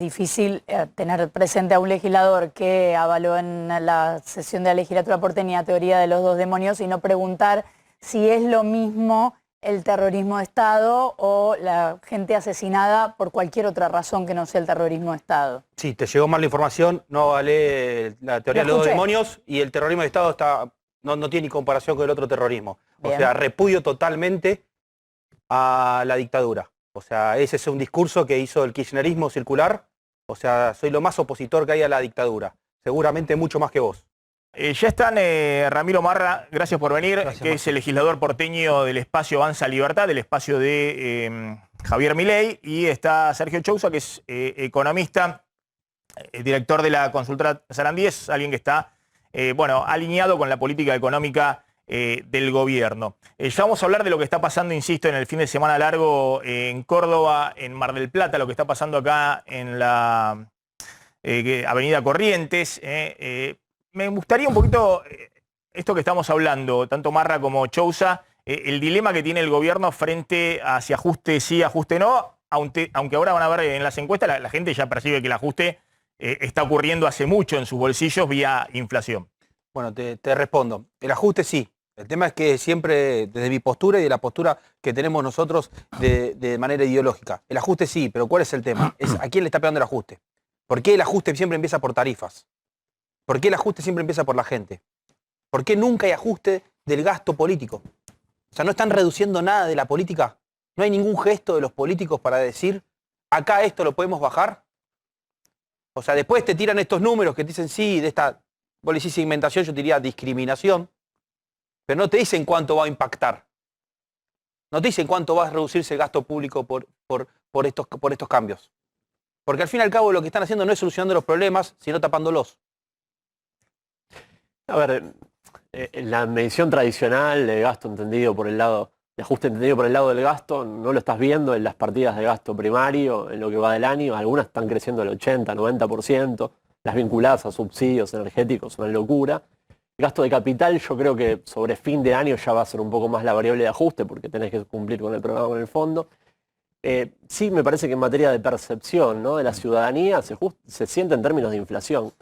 Difícil tener presente a un legislador que avaló en la sesión de la legislatura porteña teoría de los dos demonios y no preguntar si es lo mismo el terrorismo de Estado o la gente asesinada por cualquier otra razón que no sea el terrorismo de Estado. Sí, te llegó mal la información, no avalé la teoría de los dos demonios y el terrorismo de Estado no tiene ni comparación con el otro terrorismo. Bien. O sea, repudio totalmente a la dictadura. O sea, ese es un discurso que hizo el kirchnerismo circular. O sea, soy lo más opositor que hay a la dictadura. Seguramente mucho más que vos. Ya están Ramiro Marra, gracias por venir, Gracias, que es el legislador porteño del espacio Avanza Libertad, del espacio de Javier Milei, y está Sergio Chousa, que es economista, director de la consultora Sarandíes, alguien que está alineado con la política económica del gobierno. Ya vamos a hablar de lo que está pasando, insisto, en el fin de semana largo en Córdoba, en Mar del Plata, lo que está pasando acá en la Avenida Corrientes. Me gustaría un poquito esto que estamos hablando, tanto Marra como Chousa, el dilema que tiene el gobierno frente a si ajuste sí, ajuste no, aunque ahora van a ver en las encuestas, la gente ya percibe que el ajuste está ocurriendo hace mucho en sus bolsillos vía inflación. Bueno, te respondo. El ajuste sí. El tema es que siempre, desde mi postura y de la postura que tenemos nosotros de manera ideológica, el ajuste sí, pero ¿cuál es el tema? Es ¿a quién le está pegando el ajuste? ¿Por qué el ajuste siempre empieza por tarifas? ¿Por qué el ajuste siempre empieza por la gente? ¿Por qué nunca hay ajuste del gasto político? O sea, no están reduciendo nada de la política. No hay ningún gesto de los políticos para decir, acá esto lo podemos bajar. O sea, después te tiran estos números que te dicen, sí, de esta, vos le decís segmentación, yo te diría discriminación, pero no te dicen cuánto va a impactar. No te dicen cuánto va a reducirse el gasto público por estos cambios. Porque al fin y al cabo lo que están haciendo no es solucionando los problemas, sino tapándolos. A ver, la medición tradicional de gasto entendido por el lado, de ajuste entendido por el lado del gasto, no lo estás viendo en las partidas de gasto primario, en lo que va del año. Algunas están creciendo el 80, 90%, las vinculadas a subsidios energéticos, una locura. El gasto de capital yo creo que sobre fin de año ya va a ser un poco más la variable de ajuste porque tenés que cumplir con el programa en el fondo. Sí, me parece que en materia de percepción, ¿no?, de la ciudadanía se siente en términos de inflación.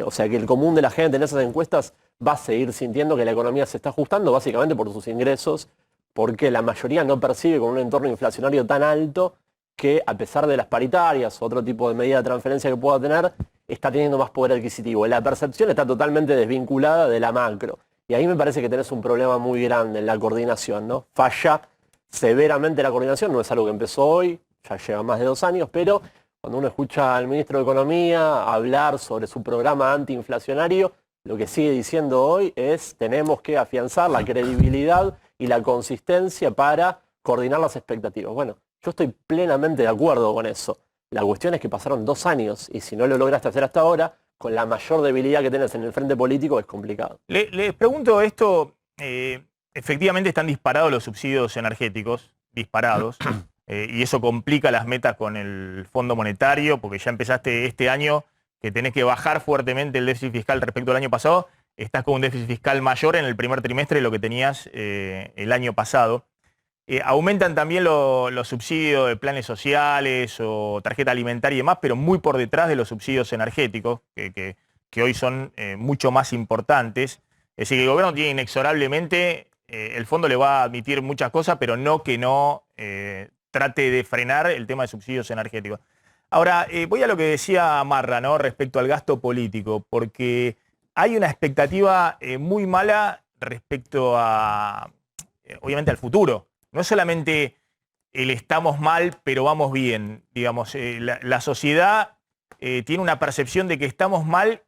O sea que el común de la gente en esas encuestas va a seguir sintiendo que la economía se está ajustando básicamente por sus ingresos, porque la mayoría no percibe con un entorno inflacionario tan alto que a pesar de las paritarias o otro tipo de medida de transferencia que pueda tener, está teniendo más poder adquisitivo. La percepción está totalmente desvinculada de la macro. Y ahí me parece que tenés un problema muy grande en la coordinación, ¿no? Falla severamente la coordinación, no es algo que empezó hoy, ya lleva más de 2 años, pero cuando uno escucha al ministro de Economía hablar sobre su programa antiinflacionario, lo que sigue diciendo hoy es tenemos que afianzar la credibilidad y la consistencia para coordinar las expectativas. Bueno, yo estoy plenamente de acuerdo con eso. La cuestión es que pasaron 2 años y si no lo lograste hacer hasta ahora, con la mayor debilidad que tenés en el frente político es complicado. Les pregunto esto, efectivamente están disparados los subsidios energéticos, disparados. Y eso complica las metas con el Fondo Monetario, porque ya empezaste este año que tenés que bajar fuertemente el déficit fiscal respecto al año pasado. Estás con un déficit fiscal mayor en el primer trimestre de lo que tenías el año pasado. Aumentan también los subsidios de planes sociales o tarjeta alimentaria y demás, pero muy por detrás de los subsidios energéticos, que hoy son mucho más importantes. Es decir, que el gobierno tiene inexorablemente, el fondo le va a admitir muchas cosas, pero no que no trate de frenar el tema de subsidios energéticos. Ahora, voy a lo que decía Marra, ¿no?, respecto al gasto político, porque hay una expectativa muy mala respecto a, obviamente, al futuro. No es solamente el estamos mal, pero vamos bien. Digamos, la sociedad tiene una percepción de que estamos mal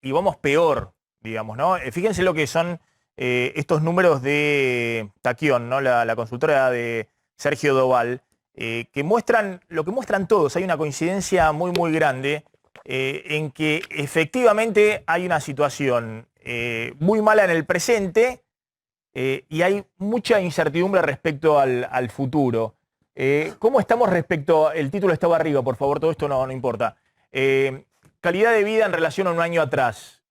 y vamos peor, digamos, ¿no? Fíjense lo que son estos números de Taquión, ¿no?, la consultora de Sergio Doval, que muestran lo que muestran todos. Hay una coincidencia muy, muy grande en que efectivamente hay una situación muy mala en el presente y hay mucha incertidumbre respecto al futuro. ¿Cómo estamos respecto? El título estaba arriba, por favor, todo esto no importa. Calidad de vida en relación a un año atrás.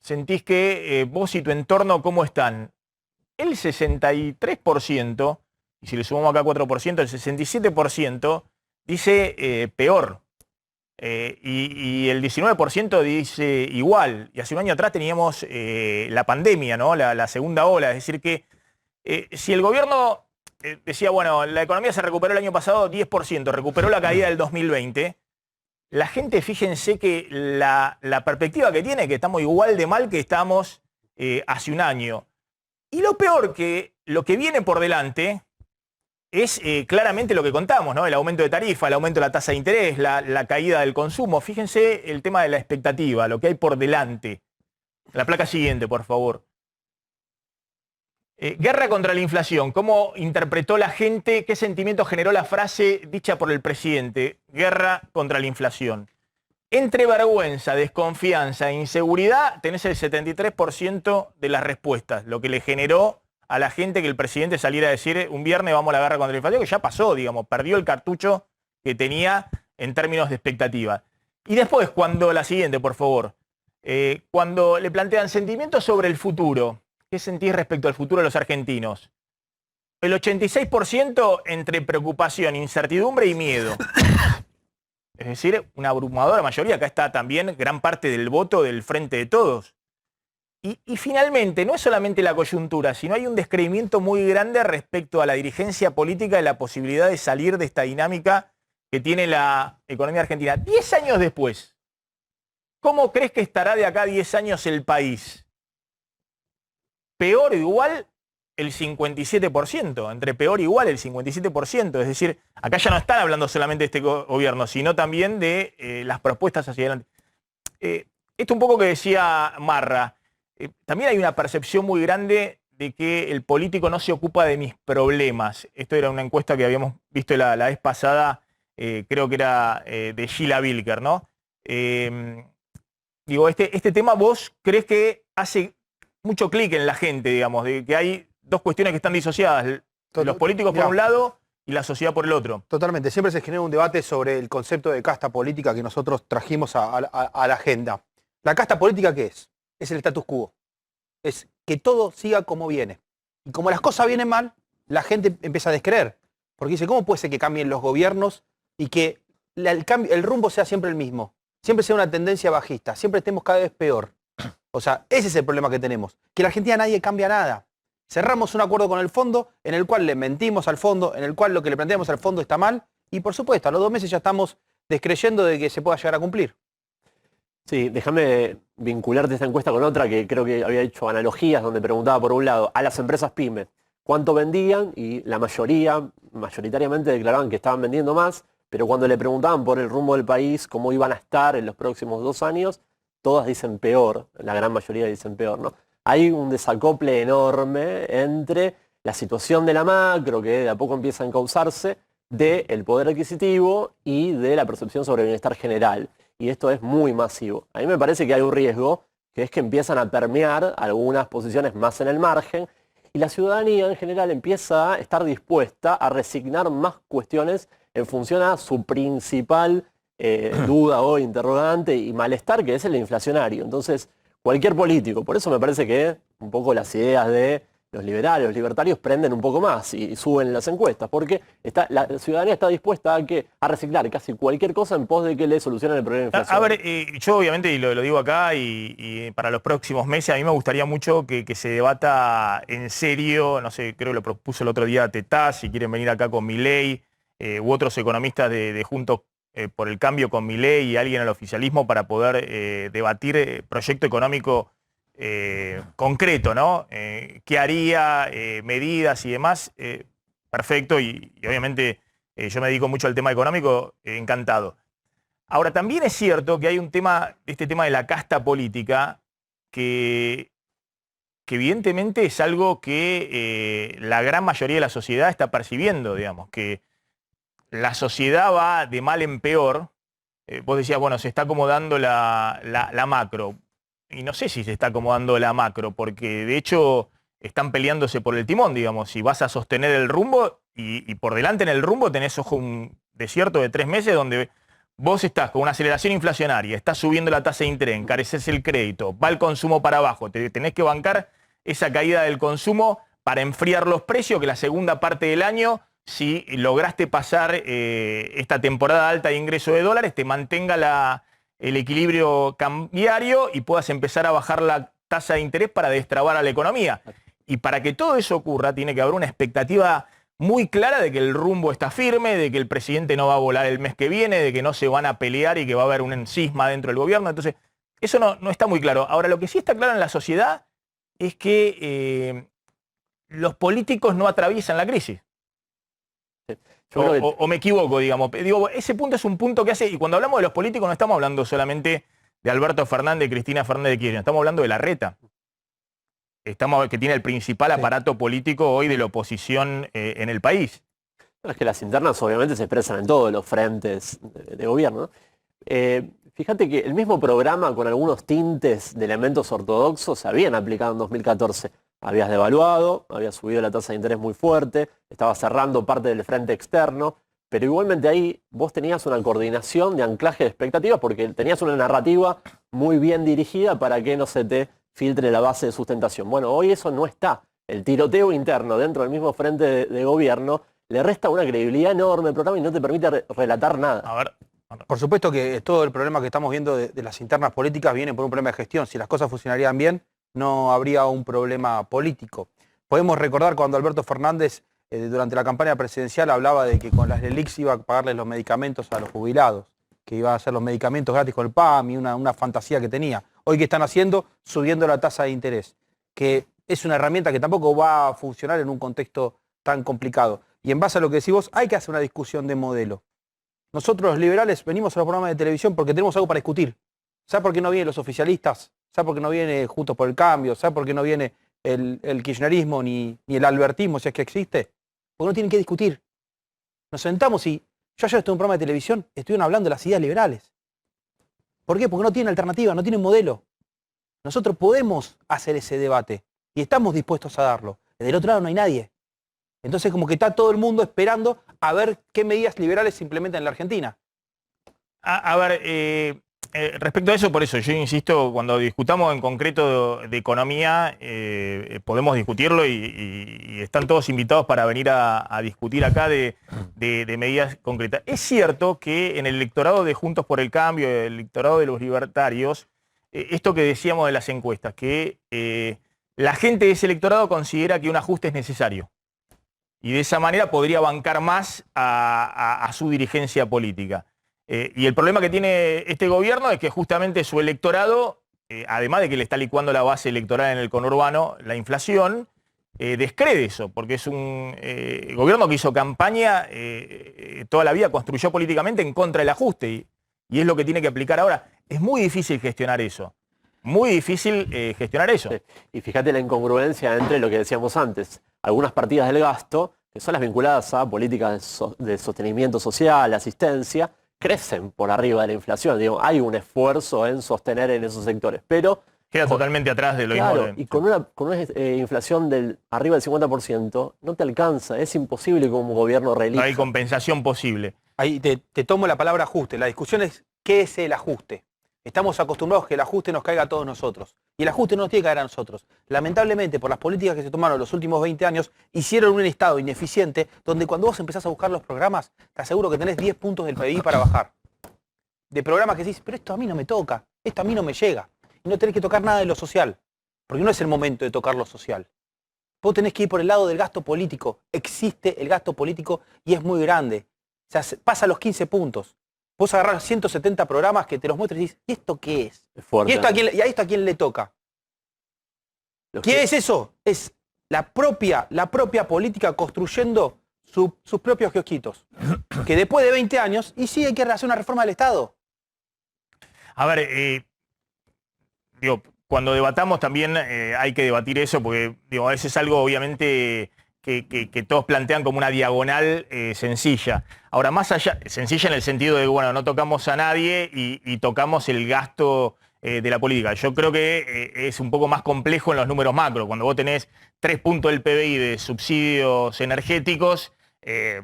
¿Sentís que vos y tu entorno cómo están? El 63%, y si le sumamos acá 4%, el 67% dice peor. Y el 19% dice igual. Y hace un año atrás teníamos la pandemia, ¿no? La segunda ola. Es decir que si el gobierno decía, bueno, la economía se recuperó el año pasado 10%, recuperó la caída del 2020, la gente, fíjense que la perspectiva que tiene, que estamos igual de mal que estábamos hace un año. Y lo peor, que lo que viene por delante es claramente lo que contamos, ¿no? El aumento de tarifa, el aumento de la tasa de interés, la caída del consumo. Fíjense el tema de la expectativa, lo que hay por delante. La placa siguiente, por favor. Guerra contra la inflación. ¿Cómo interpretó la gente? ¿Qué sentimiento generó la frase dicha por el presidente? Guerra contra la inflación. Entre vergüenza, desconfianza e inseguridad, tenés el 73% de las respuestas, lo que le generó a la gente que el presidente saliera a decir un viernes vamos a la guerra contra la inflación, que ya pasó, digamos, perdió el cartucho que tenía en términos de expectativa. Y después, cuando, la siguiente, por favor, cuando le plantean sentimientos sobre el futuro, ¿qué sentís respecto al futuro de los argentinos? El 86% entre preocupación, incertidumbre y miedo. Es decir, una abrumadora mayoría. Acá está también gran parte del voto del Frente de Todos. Y finalmente, no es solamente la coyuntura, sino hay un descreimiento muy grande respecto a la dirigencia política y la posibilidad de salir de esta dinámica que tiene la economía argentina. 10 años después, ¿cómo crees que estará de acá a 10 años el país? Peor o igual el 57%, entre peor e igual el 57%. Es decir, acá ya no están hablando solamente de este gobierno, sino también de las propuestas hacia adelante. Esto un poco que decía Marra. También hay una percepción muy grande de que el político no se ocupa de mis problemas. Esto era una encuesta que habíamos visto la vez pasada, creo que era de Sheila Bilker, ¿no? Digo, este tema, ¿vos crees que hace mucho clic en la gente, digamos, de que hay dos cuestiones que están disociadas? Los políticos por un lado y la sociedad por el otro. Totalmente. Siempre se genera un debate sobre el concepto de casta política que nosotros trajimos a la agenda. ¿La casta política qué es? Es el status quo. Es que todo siga como viene. Y como las cosas vienen mal, la gente empieza a descreer. Porque dice, ¿cómo puede ser que cambien los gobiernos y que el rumbo sea siempre el mismo? Siempre sea una tendencia bajista, siempre estemos cada vez peor. O sea, ese es el problema que tenemos. Que en la Argentina nadie cambia nada. Cerramos un acuerdo con el fondo en el cual le mentimos al fondo, en el cual lo que le planteamos al fondo está mal. Y por supuesto, a los 2 meses ya estamos descreyendo de que se pueda llegar a cumplir. Sí, déjame vincularte esta encuesta con otra que creo que había hecho analogías donde preguntaba por un lado a las empresas pymes cuánto vendían y la mayoritariamente declaraban que estaban vendiendo más, pero cuando le preguntaban por el rumbo del país, cómo iban a estar en los próximos 2 años, todas dicen peor, la gran mayoría dicen peor, ¿no? Hay un desacople enorme entre la situación de la macro, que de a poco empieza a encauzarse, del poder adquisitivo y de la percepción sobre el bienestar general. Y esto es muy masivo. A mí me parece que hay un riesgo, que es que empiezan a permear algunas posiciones más en el margen, y la ciudadanía en general empieza a estar dispuesta a resignar más cuestiones en función a su principal duda o interrogante y malestar, que es el inflacionario. Entonces, cualquier político, por eso me parece que un poco las ideas de los liberales, los libertarios prenden un poco más y suben las encuestas, porque la ciudadanía está dispuesta a reciclar casi cualquier cosa en pos de que le solucionen el problema de inflación. A ver, yo obviamente, y lo digo acá, y para los próximos meses, a mí me gustaría mucho que se debata en serio, no sé, creo que lo propuso el otro día Tetaz, si quieren venir acá con Milei, u otros economistas de Juntos por el Cambio con Milei y alguien al oficialismo para poder debatir proyecto económico concreto, ¿no? ¿Qué haría? Medidas y demás. Perfecto, y obviamente yo me dedico mucho al tema económico, encantado. Ahora, también es cierto que hay un tema, este tema de la casta política, que evidentemente es algo que la gran mayoría de la sociedad está percibiendo, digamos, que la sociedad va de mal en peor. Vos decías, bueno, se está acomodando la macro. Y no sé si se está acomodando la macro, porque de hecho están peleándose por el timón, digamos. Si vas a sostener el rumbo, y por delante en el rumbo tenés un desierto de 3 meses donde vos estás con una aceleración inflacionaria, estás subiendo la tasa de interés, encareces el crédito, va el consumo para abajo, tenés que bancar esa caída del consumo para enfriar los precios, que la segunda parte del año si lograste pasar esta temporada alta de ingreso de dólares, te mantenga el equilibrio cambiario y puedas empezar a bajar la tasa de interés para destrabar a la economía. Y para que todo eso ocurra, tiene que haber una expectativa muy clara de que el rumbo está firme, de que el presidente no va a volar el mes que viene, de que no se van a pelear y que va a haber un cisma dentro del gobierno. Entonces, eso no está muy claro. Ahora, lo que sí está claro en la sociedad es que los políticos no atraviesan la crisis. O me equivoco, digamos. Digo, ese punto es un punto que hace, y cuando hablamos de los políticos no estamos hablando solamente de Alberto Fernández, Cristina Fernández de Kirchner, estamos hablando de Larreta, que tiene el principal aparato político hoy de la oposición en el país. Es que las internas obviamente se expresan en todos los frentes de gobierno, ¿no? Fíjate que el mismo programa con algunos tintes de elementos ortodoxos se habían aplicado en 2014. Habías devaluado, habías subido la tasa de interés muy fuerte, estabas cerrando parte del frente externo, pero igualmente ahí vos tenías una coordinación de anclaje de expectativas porque tenías una narrativa muy bien dirigida para que no se te filtre la base de sustentación. Bueno, hoy eso no está. El tiroteo interno dentro del mismo frente de gobierno le resta una credibilidad enorme al programa y no te permite relatar nada. A ver. Por supuesto que todo el problema que estamos viendo de las internas políticas viene por un problema de gestión. Si las cosas funcionarían bien, no habría un problema político. Podemos recordar cuando Alberto Fernández, durante la campaña presidencial, hablaba de que con las LELIQs iba a pagarles los medicamentos a los jubilados, que iba a hacer los medicamentos gratis con el PAM y una fantasía que tenía. Hoy, ¿qué están haciendo? Subiendo la tasa de interés, que es una herramienta que tampoco va a funcionar en un contexto tan complicado. Y en base a lo que decís vos, hay que hacer una discusión de modelo. Nosotros los liberales venimos a los programas de televisión porque tenemos algo para discutir. ¿Sabe por qué no vienen los oficialistas? ¿Sabe por qué no viene Juntos por el Cambio? ¿Sabe por qué no viene el kirchnerismo ni el albertismo, si es que existe? Porque no tienen que discutir. Nos sentamos y yo ayer estuve en un programa de televisión, estuvieron hablando de las ideas liberales. ¿Por qué? Porque no tienen alternativa, no tienen modelo. Nosotros podemos hacer ese debate y estamos dispuestos a darlo. Del otro lado no hay nadie. Entonces como que está todo el mundo esperando a ver qué medidas liberales se implementan en la Argentina. A ver, respecto a eso, por eso, yo insisto, cuando discutamos en concreto de economía, podemos discutirlo y están todos invitados para venir a discutir acá de medidas concretas. Es cierto que en el electorado de Juntos por el Cambio, el electorado de los libertarios, esto que decíamos de las encuestas, que la gente de ese electorado considera que un ajuste es necesario. Y de esa manera podría bancar más a su dirigencia política. Y el problema que tiene este gobierno es que justamente su electorado, además de que le está licuando la base electoral en el conurbano, la inflación, descree eso, porque es un gobierno que hizo campaña toda la vida, construyó políticamente en contra del ajuste, y es lo que tiene que aplicar ahora. Es muy difícil gestionar eso. Muy difícil gestionar eso. Sí. Y fíjate la incongruencia entre lo que decíamos antes. Algunas partidas del gasto, que son las vinculadas a políticas de sostenimiento social, asistencia, crecen por arriba de la inflación. Digo, hay un esfuerzo en sostener en esos sectores, pero queda totalmente atrás de lo claro, y con una inflación arriba del 50%, no te alcanza. Es imposible que como gobierno reelija. No hay compensación posible. Ahí te tomo la palabra ajuste. La discusión es ¿qué es el ajuste? Estamos acostumbrados a que el ajuste nos caiga a todos nosotros. Y el ajuste no nos tiene que caer a nosotros. Lamentablemente, por las políticas que se tomaron los últimos 20 años, hicieron un Estado ineficiente donde cuando vos empezás a buscar los programas, te aseguro que tenés 10 puntos del PBI para bajar. De programas que decís, pero esto a mí no me toca, esto a mí no me llega. Y no tenés que tocar nada de lo social, porque no es el momento de tocar lo social. Vos tenés que ir por el lado del gasto político. Existe el gasto político y es muy grande. O sea, pasa los 15 puntos. Vos agarrás 170 programas que te los muestras y dices, ¿y esto qué es? Fuerte. ¿Y a esto a quién le toca? ¿Qué es eso? Es la propia política construyendo sus propios kiosquitos. Que después de 20 años, y sí hay que hacer una reforma del Estado. A ver, digo, cuando debatamos también hay que debatir eso, porque digo, eso es algo obviamente que todos plantean como una diagonal sencilla. Ahora, más allá, sencilla en el sentido de, bueno, no tocamos a nadie y tocamos el gasto de la política. Yo creo que es un poco más complejo en los números macro. Cuando vos tenés 3 puntos del PBI de subsidios energéticos,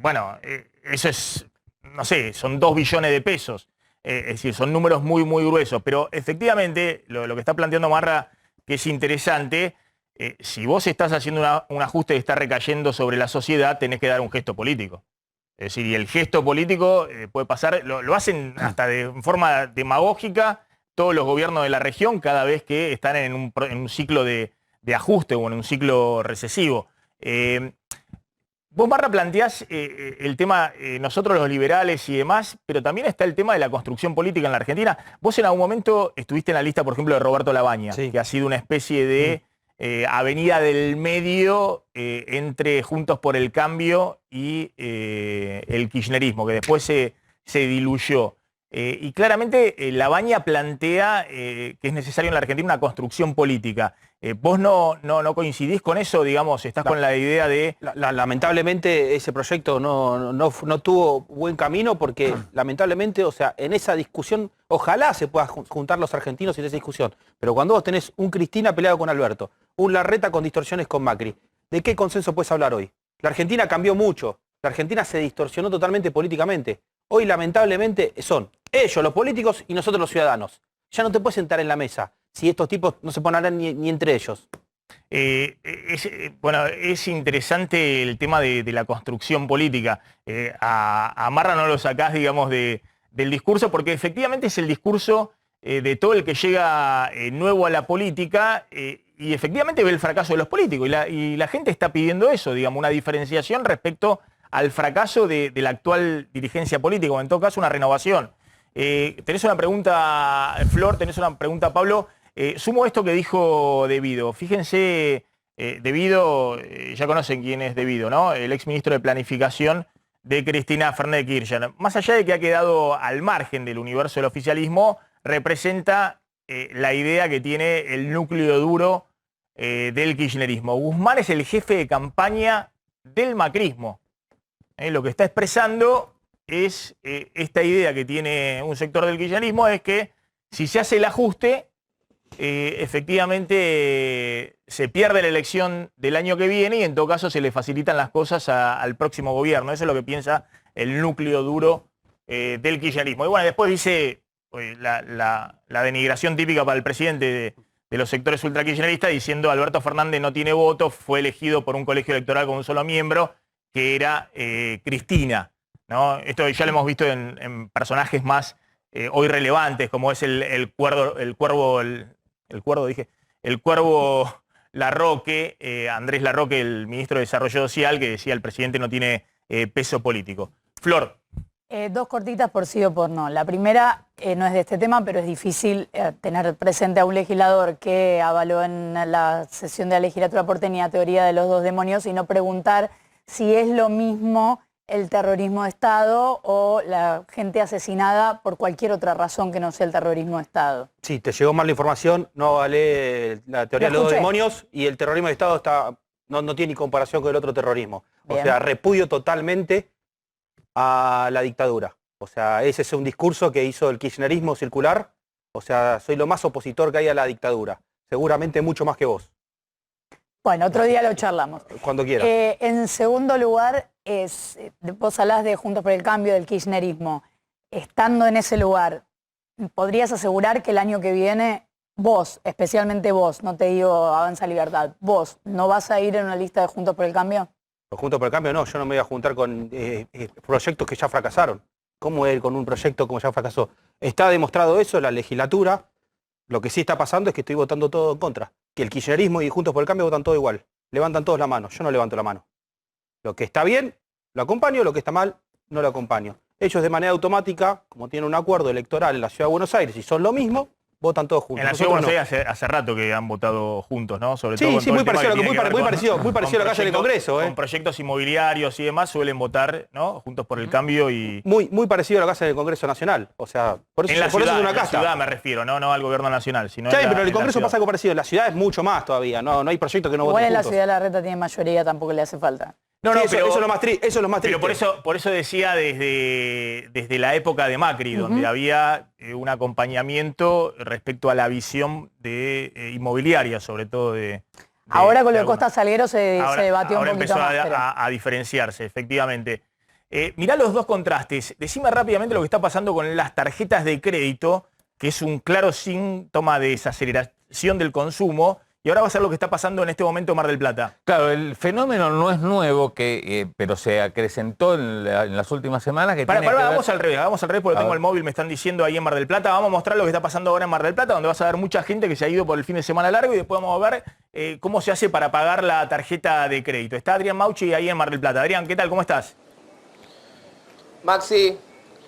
bueno, eso es, no sé, son 2 billones de pesos. Es decir, son números muy, muy gruesos. Pero efectivamente, lo que está planteando Marra, que es interesante, Si vos estás haciendo un ajuste que está recayendo sobre la sociedad, tenés que dar un gesto político. Es decir, y el gesto político puede pasar, lo hacen hasta de forma demagógica todos los gobiernos de la región cada vez que están en un ciclo de ajuste o en un ciclo recesivo. Vos, Marra, planteás el tema, nosotros los liberales y demás, pero también está el tema de la construcción política en la Argentina. Vos en algún momento estuviste en la lista, por ejemplo, de Roberto Labaña, Sí. que ha sido una especie de avenida del medio entre Juntos por el Cambio y el kirchnerismo, que después se diluyó. Y claramente Labaña plantea que es necesario en la Argentina una construcción política. ¿Vos no coincidís con eso? Digamos, estás con la idea de... Lamentablemente ese proyecto no tuvo buen camino porque lamentablemente, o sea, en esa discusión, ojalá se puedan juntar los argentinos en esa discusión, pero cuando vos tenés un Cristina peleado con Alberto, un Larreta con distorsiones con Macri, ¿de qué consenso puedes hablar hoy? La Argentina cambió mucho, la Argentina se distorsionó totalmente políticamente. Hoy lamentablemente son ellos los políticos y nosotros los ciudadanos. Ya no te puedes sentar en la mesa si estos tipos no se ponen a hablar ni entre ellos. Bueno, es interesante el tema de la construcción política. A Marra no lo sacás, digamos, del discurso, porque efectivamente es el discurso de todo el que llega nuevo a la política y efectivamente ve el fracaso de los políticos. Y la gente está pidiendo eso, digamos, una diferenciación respecto al fracaso de la actual dirigencia política, o en todo caso una renovación. Tenés una pregunta, Flor, tenés una pregunta, Pablo. Sumo esto que dijo De Vido. Fíjense, De Vido, ya conocen quién es De Vido, ¿no? El exministro de Planificación de Cristina Fernández de Kirchner. Más allá de que ha quedado al margen del universo del oficialismo, representa la idea que tiene el núcleo duro del kirchnerismo. Guzmán es el jefe de campaña del macrismo. Lo que está expresando es esta idea que tiene un sector del kirchnerismo, es que si se hace el ajuste, efectivamente se pierde la elección del año que viene y en todo caso se le facilitan las cosas al próximo gobierno. Eso es lo que piensa el núcleo duro del kirchnerismo. Y bueno, después dice la denigración típica para el presidente de los sectores ultrakirchneristas, diciendo Alberto Fernández no tiene voto, fue elegido por un colegio electoral con un solo miembro, que era Cristina, ¿no? Esto ya lo hemos visto en personajes más hoy relevantes, como es el cuervo Larroque, Andrés Larroque, el ministro de Desarrollo Social, que decía el presidente no tiene peso político. Flor. Dos cortitas por sí o por no. La primera no es de este tema, pero es difícil tener presente a un legislador que avaló en la sesión de la legislatura porteña teoría de los dos demonios y no preguntar si es lo mismo el terrorismo de Estado o la gente asesinada por cualquier otra razón que no sea el terrorismo de Estado. Sí, te llegó mal la información, no vale la teoría de los dos demonios y el terrorismo de Estado no tiene ni comparación con el otro terrorismo. Bien. O sea, repudio totalmente a la dictadura. O sea, ese es un discurso que hizo el kirchnerismo circular. O sea, soy lo más opositor que hay a la dictadura. Seguramente mucho más que vos. Bueno, otro día lo charlamos. Cuando quieras. En segundo lugar, vos hablás de Juntos por el Cambio, del kirchnerismo. Estando en ese lugar, ¿podrías asegurar que el año que viene vos, especialmente vos, no te digo Avanza Libertad, vos, no vas a ir en una lista de Juntos por el Cambio? Juntos por el Cambio no, yo no me voy a juntar con proyectos que ya fracasaron. ¿Cómo ir con un proyecto como ya fracasó? Está demostrado eso en la legislatura. Lo que sí está pasando es que estoy votando todo en contra. Que el kirchnerismo y Juntos por el Cambio votan todo igual. Levantan todos la mano, yo no levanto la mano. Lo que está bien, lo acompaño, lo que está mal, no lo acompaño. Ellos de manera automática, como tienen un acuerdo electoral en la Ciudad de Buenos Aires y son lo mismo, votan todos juntos. En la Ciudad de Buenos Aires hace rato que han votado juntos, ¿no? Sobre todo Sí, muy parecido a la calle del Congreso. Con proyectos inmobiliarios y demás suelen votar, ¿no? Juntos por el Cambio y... Muy parecido a la casa del Congreso Nacional. O sea, por eso, en la por ciudad, eso es una en la casta. ciudad me refiero, no al gobierno nacional, sino Sí, pero en el Congreso pasa algo parecido. En la ciudad es mucho más todavía. No hay proyecto que no voten Igual en la juntos. ciudad de La Reta tiene mayoría, tampoco le hace falta. No, Sí, pero eso es lo más triste. Pero por eso decía desde la época de Macri, donde había un acompañamiento respecto a la visión de inmobiliaria, sobre todo ahora con lo de Costa Salguero se debatió un poquito más. Empezó a diferenciarse, efectivamente. Mirá los dos contrastes. Decime rápidamente lo que está pasando con las tarjetas de crédito, que es un claro síntoma de desaceleración del consumo, y ahora va a ser lo que está pasando en este momento en Mar del Plata. Claro, el fenómeno no es nuevo, pero se acrecentó en las últimas semanas. Vamos al revés porque tengo el móvil, me están diciendo ahí en Mar del Plata. Vamos a mostrar lo que está pasando ahora en Mar del Plata, donde vas a ver mucha gente que se ha ido por el fin de semana largo y después vamos a ver cómo se hace para pagar la tarjeta de crédito. Está Adrián Mauchi ahí en Mar del Plata. Adrián, ¿qué tal? ¿Cómo estás? Maxi,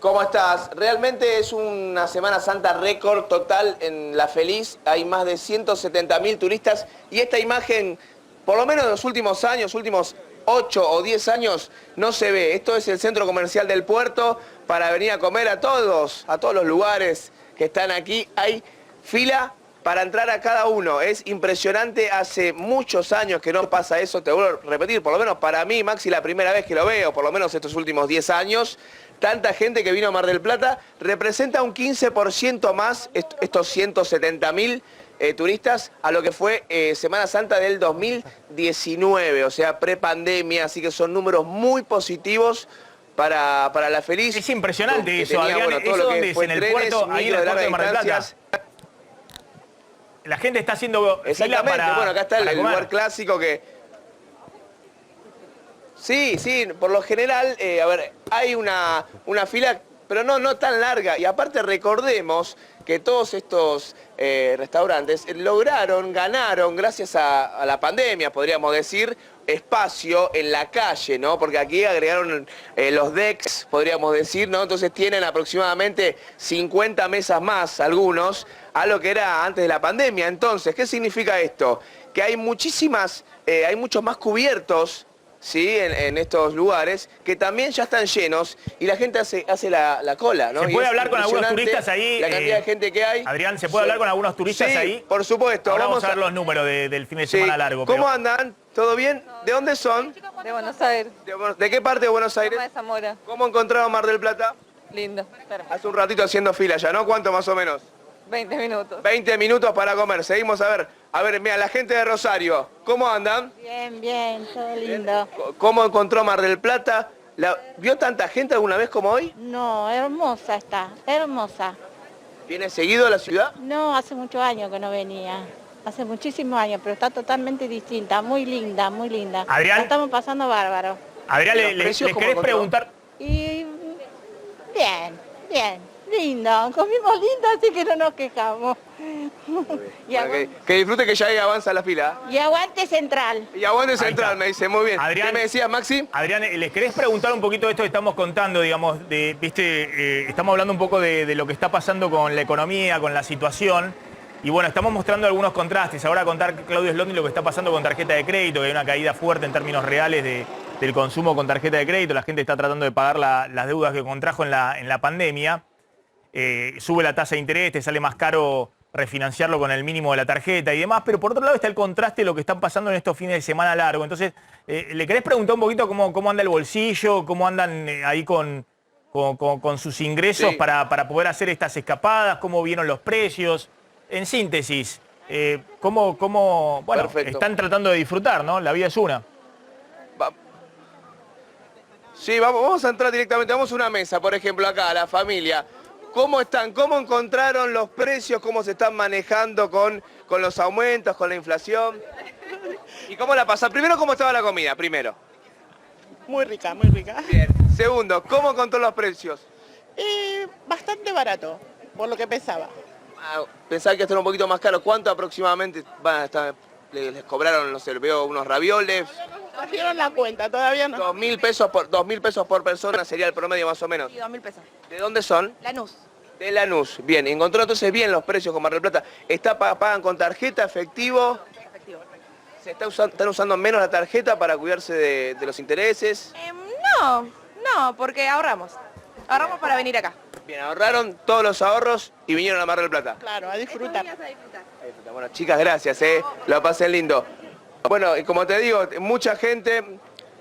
¿cómo estás? Realmente es una Semana Santa récord total en La Feliz. Hay más de 170.000 turistas y esta imagen, por lo menos en los últimos años, últimos 8 o 10 años, no se ve. Esto es el centro comercial del puerto para venir a comer a todos los lugares que están aquí. Hay fila para entrar a cada uno. Es impresionante, hace muchos años que no pasa eso, te vuelvo a repetir, por lo menos para mí, Maxi, la primera vez que lo veo, por lo menos estos últimos 10 años. Tanta gente que vino a Mar del Plata, representa un 15% más estos 170.000 turistas a lo que fue Semana Santa del 2019, o sea, prepandemia, así que son números muy positivos para La Feliz. Es impresionante eso, tenía, Adrián, todo ¿eso lo que dónde es? fue ¿En el trenes, puerto, ahí en el puerto de Mar del Plata? distancias. La gente está haciendo fila Exactamente, para, bueno, acá está el comer. lugar clásico que... Sí, por lo general, a ver, hay una fila, pero no tan larga. Y aparte recordemos que todos estos restaurantes ganaron, gracias a la pandemia, podríamos decir, espacio en la calle, ¿no? Porque aquí agregaron los decks, podríamos decir, ¿no? Entonces tienen aproximadamente 50 mesas más, algunos, a lo que era antes de la pandemia. Entonces, ¿qué significa esto? Que hay muchos más cubiertos, ¿sí? En estos lugares, que también ya están llenos y la gente hace la cola, ¿no? ¿Se puede hablar con algunos turistas ahí? La cantidad de gente que hay. Adrián, ¿se puede hablar con algunos turistas sí, ahí? Por supuesto. Ahora vamos a ver los números del fin de semana largo. ¿Cómo andan? ¿Todo bien? ¿De dónde son? De Buenos Aires. ¿De qué parte de Buenos Aires? De Zamora. ¿Cómo encontraron Mar del Plata? Lindo. Espera. Hace un ratito haciendo fila ya, ¿no? ¿Cuánto más o menos? 20 minutos. 20 minutos para comer. Seguimos a ver. A ver, mira, la gente de Rosario, ¿cómo andan? Bien, todo lindo. ¿Cómo encontró Mar del Plata? ¿Vio tanta gente alguna vez como hoy? No, hermosa está, hermosa. ¿Viene seguido a la ciudad? No, hace muchos años que no venía. Hace muchísimos años, pero está totalmente distinta, muy linda, muy linda. Adrián. La estamos pasando bárbaro. Adrián, ¿Los ¿le precios querés cómo preguntar? Y bien, lindo. Comimos lindo, así que no nos quejamos. Y, Para que disfrute que ya ahí avanza la fila. y aguante central. Y aguante Ahí central, está. me dice, muy bien. Adrián. ¿Qué me decías, Maxi? Adrián, ¿les querés preguntar un poquito de esto que estamos contando, digamos, estamos hablando un poco de lo que está pasando con la economía, con la situación, y bueno, estamos mostrando algunos contrastes. Ahora contar Claudio Slondi lo que está pasando con tarjeta de crédito, que hay una caída fuerte en términos reales del consumo con tarjeta de crédito, la gente está tratando de pagar las deudas que contrajo en la pandemia, sube la tasa de interés, te sale más caro refinanciarlo con el mínimo de la tarjeta y demás, pero por otro lado está el contraste de lo que están pasando en estos fines de semana largo. Entonces, ¿le querés preguntar un poquito cómo anda el bolsillo, cómo andan ahí con sus ingresos Sí. para poder hacer estas escapadas, cómo vieron los precios? En síntesis, bueno, Perfecto. están tratando de disfrutar, ¿no? La vida es una. Sí, vamos a entrar directamente. Vamos a una mesa, por ejemplo, acá, la familia. ¿Cómo están? ¿Cómo encontraron los precios? ¿Cómo se están manejando con los aumentos, con la inflación? ¿Y cómo la pasan? Primero, ¿cómo estaba la comida? Primero. Muy rica, muy rica. Bien. Segundo, ¿cómo encontró los precios? Bastante barato, por lo que pesaba. Pensaba que esto un poquito más caro. ¿Cuánto aproximadamente van a estar? Les cobraron, no sé, veo unos ravioles. Nos dieron la cuenta, todavía no. 2.000 pesos por persona sería el promedio más o menos. Y 2.000 pesos. ¿De dónde son? Lanús. De Lanús. Bien, encontró entonces bien los precios con Mar del Plata. ¿Pagan con tarjeta, efectivo? Efectivo. ¿Están usando menos la tarjeta para cuidarse de los intereses? No, porque ahorramos. Ahorramos para venir acá. Bien, ahorraron todos los ahorros y vinieron a Mar del Plata. Claro, a disfrutar. Bueno, chicas, gracias, lo pasé lindo. Bueno, y como te digo, mucha gente,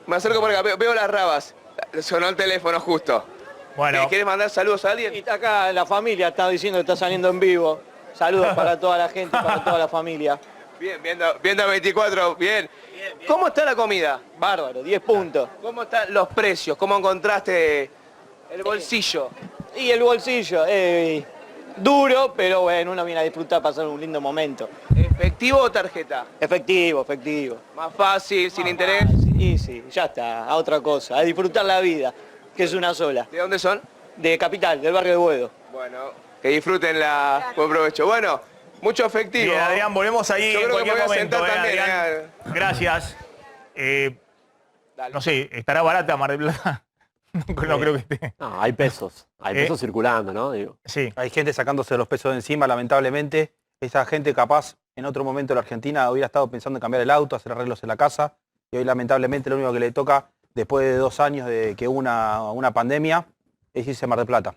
me acerco por acá, veo las rabas. Sonó el teléfono justo. Bueno, ¿Quieres mandar saludos a alguien? Y acá la familia está diciendo que está saliendo en vivo. Saludos para toda la gente, para toda la familia. Bien, viendo a 24, bien. ¿Cómo está la comida? Bárbaro, 10 puntos. ¿Cómo están los precios? ¿Cómo encontraste el bolsillo? Y el bolsillo, Duro, pero bueno, uno viene a disfrutar, pasar un lindo momento. ¿Efectivo o tarjeta? Efectivo, efectivo. Más fácil, sin interés. Sí, sí, ya está, a otra cosa, a disfrutar la vida, que es una sola. ¿De dónde son? De Capital, del barrio de Boedo. Bueno, que disfruten la... Buen provecho. Bueno, mucho efectivo. Bien, Adrián, volvemos ahí Yo en creo que me cualquier voy a momento. sentar también, Adrián. Gracias. Dale. No sé, ¿estará barata Mar del Plata? No creo que esté. No, hay pesos circulando, ¿no? Digo. Sí. Hay gente sacándose los pesos de encima, lamentablemente. Esa gente capaz, en otro momento de la Argentina, hubiera estado pensando en cambiar el auto, hacer arreglos en la casa. Y hoy, lamentablemente, lo único que le toca, después de 2 años de que hubo una pandemia, es irse a Mar del Plata.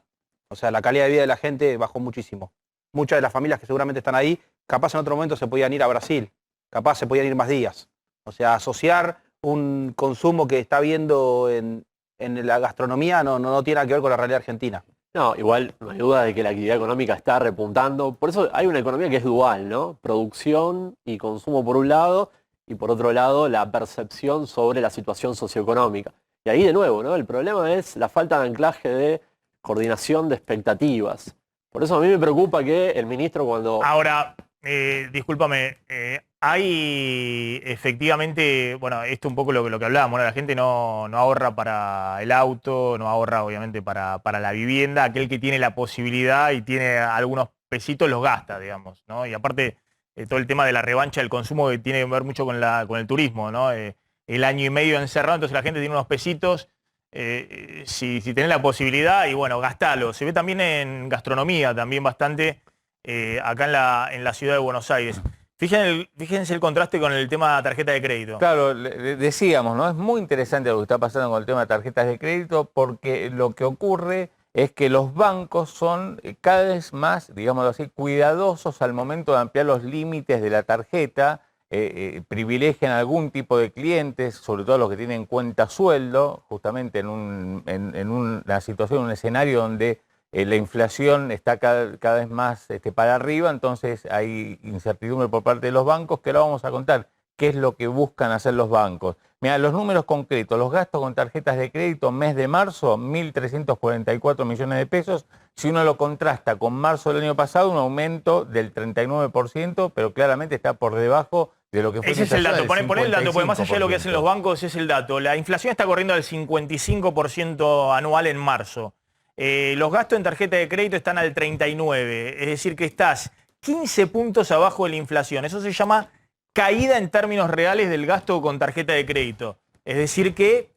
O sea, la calidad de vida de la gente bajó muchísimo. Muchas de las familias que seguramente están ahí, capaz en otro momento se podían ir a Brasil. Capaz se podían ir más días. O sea, asociar un consumo que está viendo en la gastronomía no tiene nada que ver con la realidad argentina. No, igual no hay duda de que la actividad económica está repuntando. Por eso hay una economía que es dual, ¿no? Producción y consumo por un lado, y por otro lado la percepción sobre la situación socioeconómica. Y ahí de nuevo, ¿no? El problema es la falta de anclaje de coordinación de expectativas. Por eso a mí me preocupa que el ministro cuando... Ahora, discúlpame, hay efectivamente, bueno, esto un poco lo que hablábamos, ¿no? La gente no ahorra para el auto, no ahorra obviamente para la vivienda, aquel que tiene la posibilidad y tiene algunos pesitos los gasta, digamos, ¿no? Y aparte, todo el tema de la revancha del consumo que tiene que ver mucho con el turismo, ¿no? El año y medio encerrado, entonces la gente tiene unos pesitos, si tenés la posibilidad, y bueno, gastalo. Se ve también en gastronomía, también bastante, acá en la ciudad de Buenos Aires. Fíjense el contraste con el tema de tarjeta de crédito. Claro, decíamos, ¿no? Es muy interesante lo que está pasando con el tema de tarjetas de crédito porque lo que ocurre es que los bancos son cada vez más, digámoslo así, cuidadosos al momento de ampliar los límites de la tarjeta, privilegian algún tipo de clientes, sobre todo los que tienen cuenta sueldo, justamente en una situación, un escenario donde la inflación está cada vez más para arriba, entonces hay incertidumbre por parte de los bancos, que ahora vamos a contar qué es lo que buscan hacer los bancos. Mira, los números concretos, los gastos con tarjetas de crédito, mes de marzo, 1.344 millones de pesos. Si uno lo contrasta con marzo del año pasado, un aumento del 39%, pero claramente está por debajo de lo que fue. Ese es el dato, poné el dato, porque más allá de lo que hacen los bancos, es el dato. La inflación está corriendo al 55% anual en marzo. Los gastos en tarjeta de crédito están al 39%, es decir que estás 15 puntos abajo de la inflación. Eso se llama caída en términos reales del gasto con tarjeta de crédito. Es decir que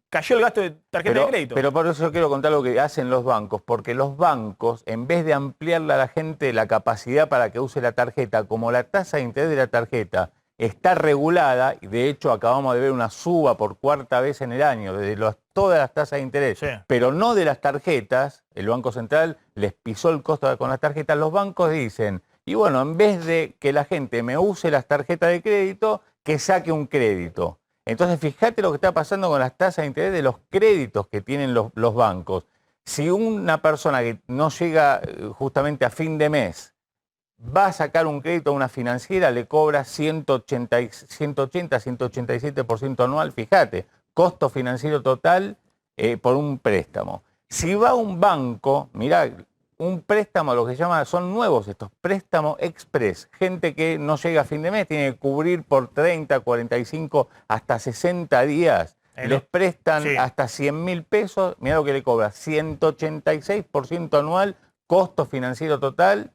cayó el gasto de tarjeta de crédito. Pero por eso quiero contar lo que hacen los bancos, porque los bancos, en vez de ampliarle a la gente la capacidad para que use la tarjeta, como la tasa de interés de la tarjeta está regulada, y de hecho acabamos de ver una suba por 4ª vez en el año, desde todas las tasas de interés, sí, pero no de las tarjetas, el Banco Central les pisó el costo con las tarjetas, los bancos dicen, y bueno, en vez de que la gente me use las tarjetas de crédito, que saque un crédito. Entonces fíjate lo que está pasando con las tasas de interés de los créditos que tienen los bancos. Si una persona que no llega justamente a fin de mes va a sacar un crédito a una financiera, le cobra 180-187% anual, fíjate, costo financiero total por un préstamo. Si va a un banco, mirá, un préstamo, lo que se llama, son nuevos estos, préstamos express, gente que no llega a fin de mes, tiene que cubrir por 30, 45, hasta 60 días, les prestan hasta 100.000 pesos, mirá lo que le cobra, 186% anual, costo financiero total.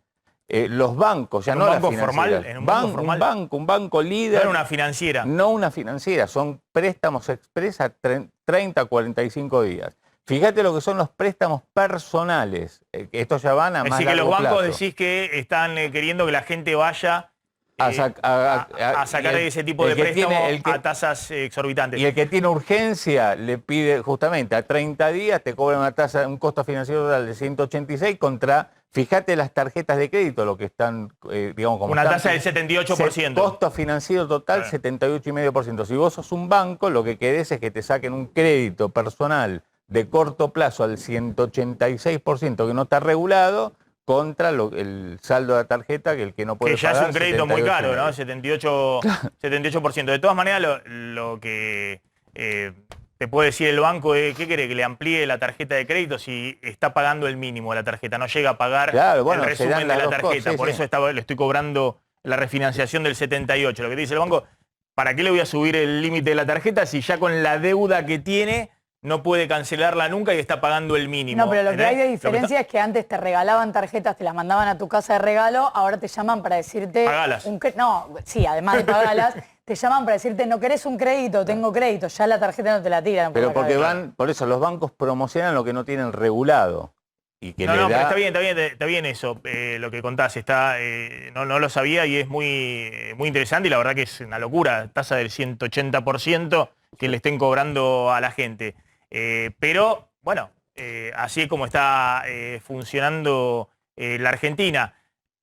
Los bancos, ya no las financieras. ¿En un banco formal? Un banco líder. No era una financiera. No una financiera, son préstamos express a 30, 45 días. Fíjate lo que son los préstamos personales. Estos ya van a más largo plazo. Es decir, que los bancos decís que están queriendo que la gente vaya a sacar ese tipo de préstamos a tasas exorbitantes. Y el que tiene urgencia le pide justamente a 30 días, te cobra una tasa, un costo financiero total de 186 contra, fíjate las tarjetas de crédito, lo que están, digamos, como una tasa del 78%. Costo financiero total, 78,5%. Si vos sos un banco, lo que querés es que te saquen un crédito personal de corto plazo al 186%, que no está regulado, contra el saldo de la tarjeta, que el que no puede pagar... Que ya es un crédito muy caro, ¿no? 78%. De todas maneras, lo que te puede decir el banco, ¿qué quiere? Que le amplíe la tarjeta de crédito si está pagando el mínimo de la tarjeta, no llega a pagar bueno, el resumen de la dos tarjeta. cosas, sí, por sí. eso le estoy cobrando la refinanciación del 78. Lo que te dice el banco, ¿para qué le voy a subir el límite de la tarjeta si ya con la deuda que tiene no puede cancelarla nunca y está pagando el mínimo? No, pero lo que hay de ¿Entendés? diferencia es que antes te regalaban tarjetas, te las mandaban a tu casa de regalo, ahora te llaman para decirte... Pagalas. No, sí, además de pagarlas, te llaman para decirte, no querés un crédito, tengo crédito, ya la tarjeta no te la tiran. Pero por la porque cabeza. por eso los bancos promocionan lo que no tienen regulado. Y que No, le pero da... está bien eso, lo que contás, no lo sabía y es muy interesante y la verdad que es una locura, tasa del 180% que le estén cobrando a la gente. Pero, bueno, así es como está funcionando la Argentina.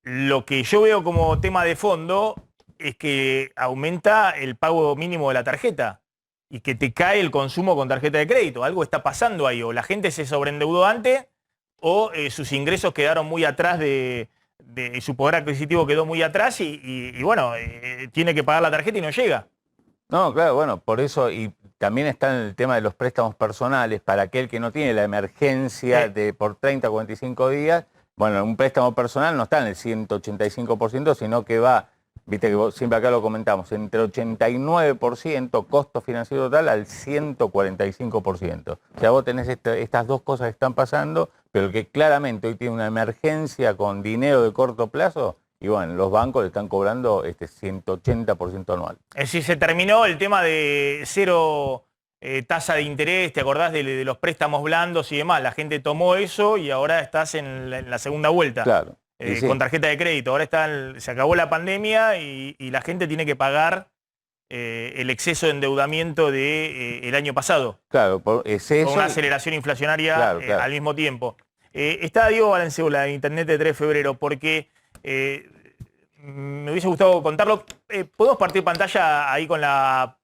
Lo que yo veo como tema de fondo es que aumenta el pago mínimo de la tarjeta y que te cae el consumo con tarjeta de crédito. Algo está pasando ahí, o la gente se sobreendeudó antes o sus ingresos quedaron muy atrás su poder adquisitivo quedó muy atrás y bueno, tiene que pagar la tarjeta y no llega. No, claro, bueno, por eso, y también está en el tema de los préstamos personales, para aquel que no tiene la emergencia por 30 o 45 días, bueno, un préstamo personal no está en el 185%, sino que va, viste que siempre acá lo comentamos, entre 89% costo financiero total al 145%. O sea, vos tenés estas dos cosas que están pasando, pero el que claramente hoy tiene una emergencia con dinero de corto plazo, y bueno, los bancos le están cobrando 180% anual. Es decir, se terminó el tema de cero tasa de interés, ¿te acordás de los préstamos blandos y demás? La gente tomó eso y ahora estás en la segunda vuelta. Claro. Sí. Con tarjeta de crédito. Ahora se acabó la pandemia y la gente tiene que pagar el exceso de endeudamiento del año pasado. Claro, es eso. Con una aceleración inflacionaria Claro. al mismo tiempo. Está Diego Valenzuela en Internet de 3 de febrero porque me hubiese gustado contarlo. ¿Podemos partir pantalla ahí con la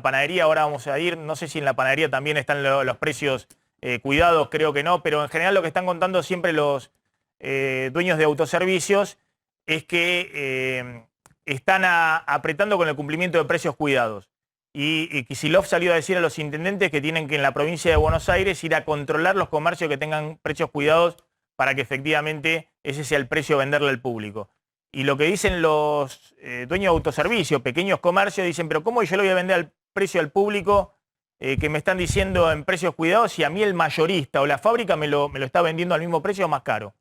panadería? Ahora vamos a ir. No sé si en la panadería también están los precios cuidados, creo que no, pero en general lo que están contando siempre los dueños de autoservicios es que están apretando con el cumplimiento de precios cuidados. Y Kicillof salió a decir a los intendentes que tienen que en la provincia de Buenos Aires ir a controlar los comercios que tengan precios cuidados para que efectivamente ese sea el precio a venderle al público. Y lo que dicen los dueños de autoservicios, pequeños comercios, dicen, pero ¿cómo yo le voy a vender al precio al público que me están diciendo en precios cuidados si a mí el mayorista o la fábrica me lo está vendiendo al mismo precio o más caro?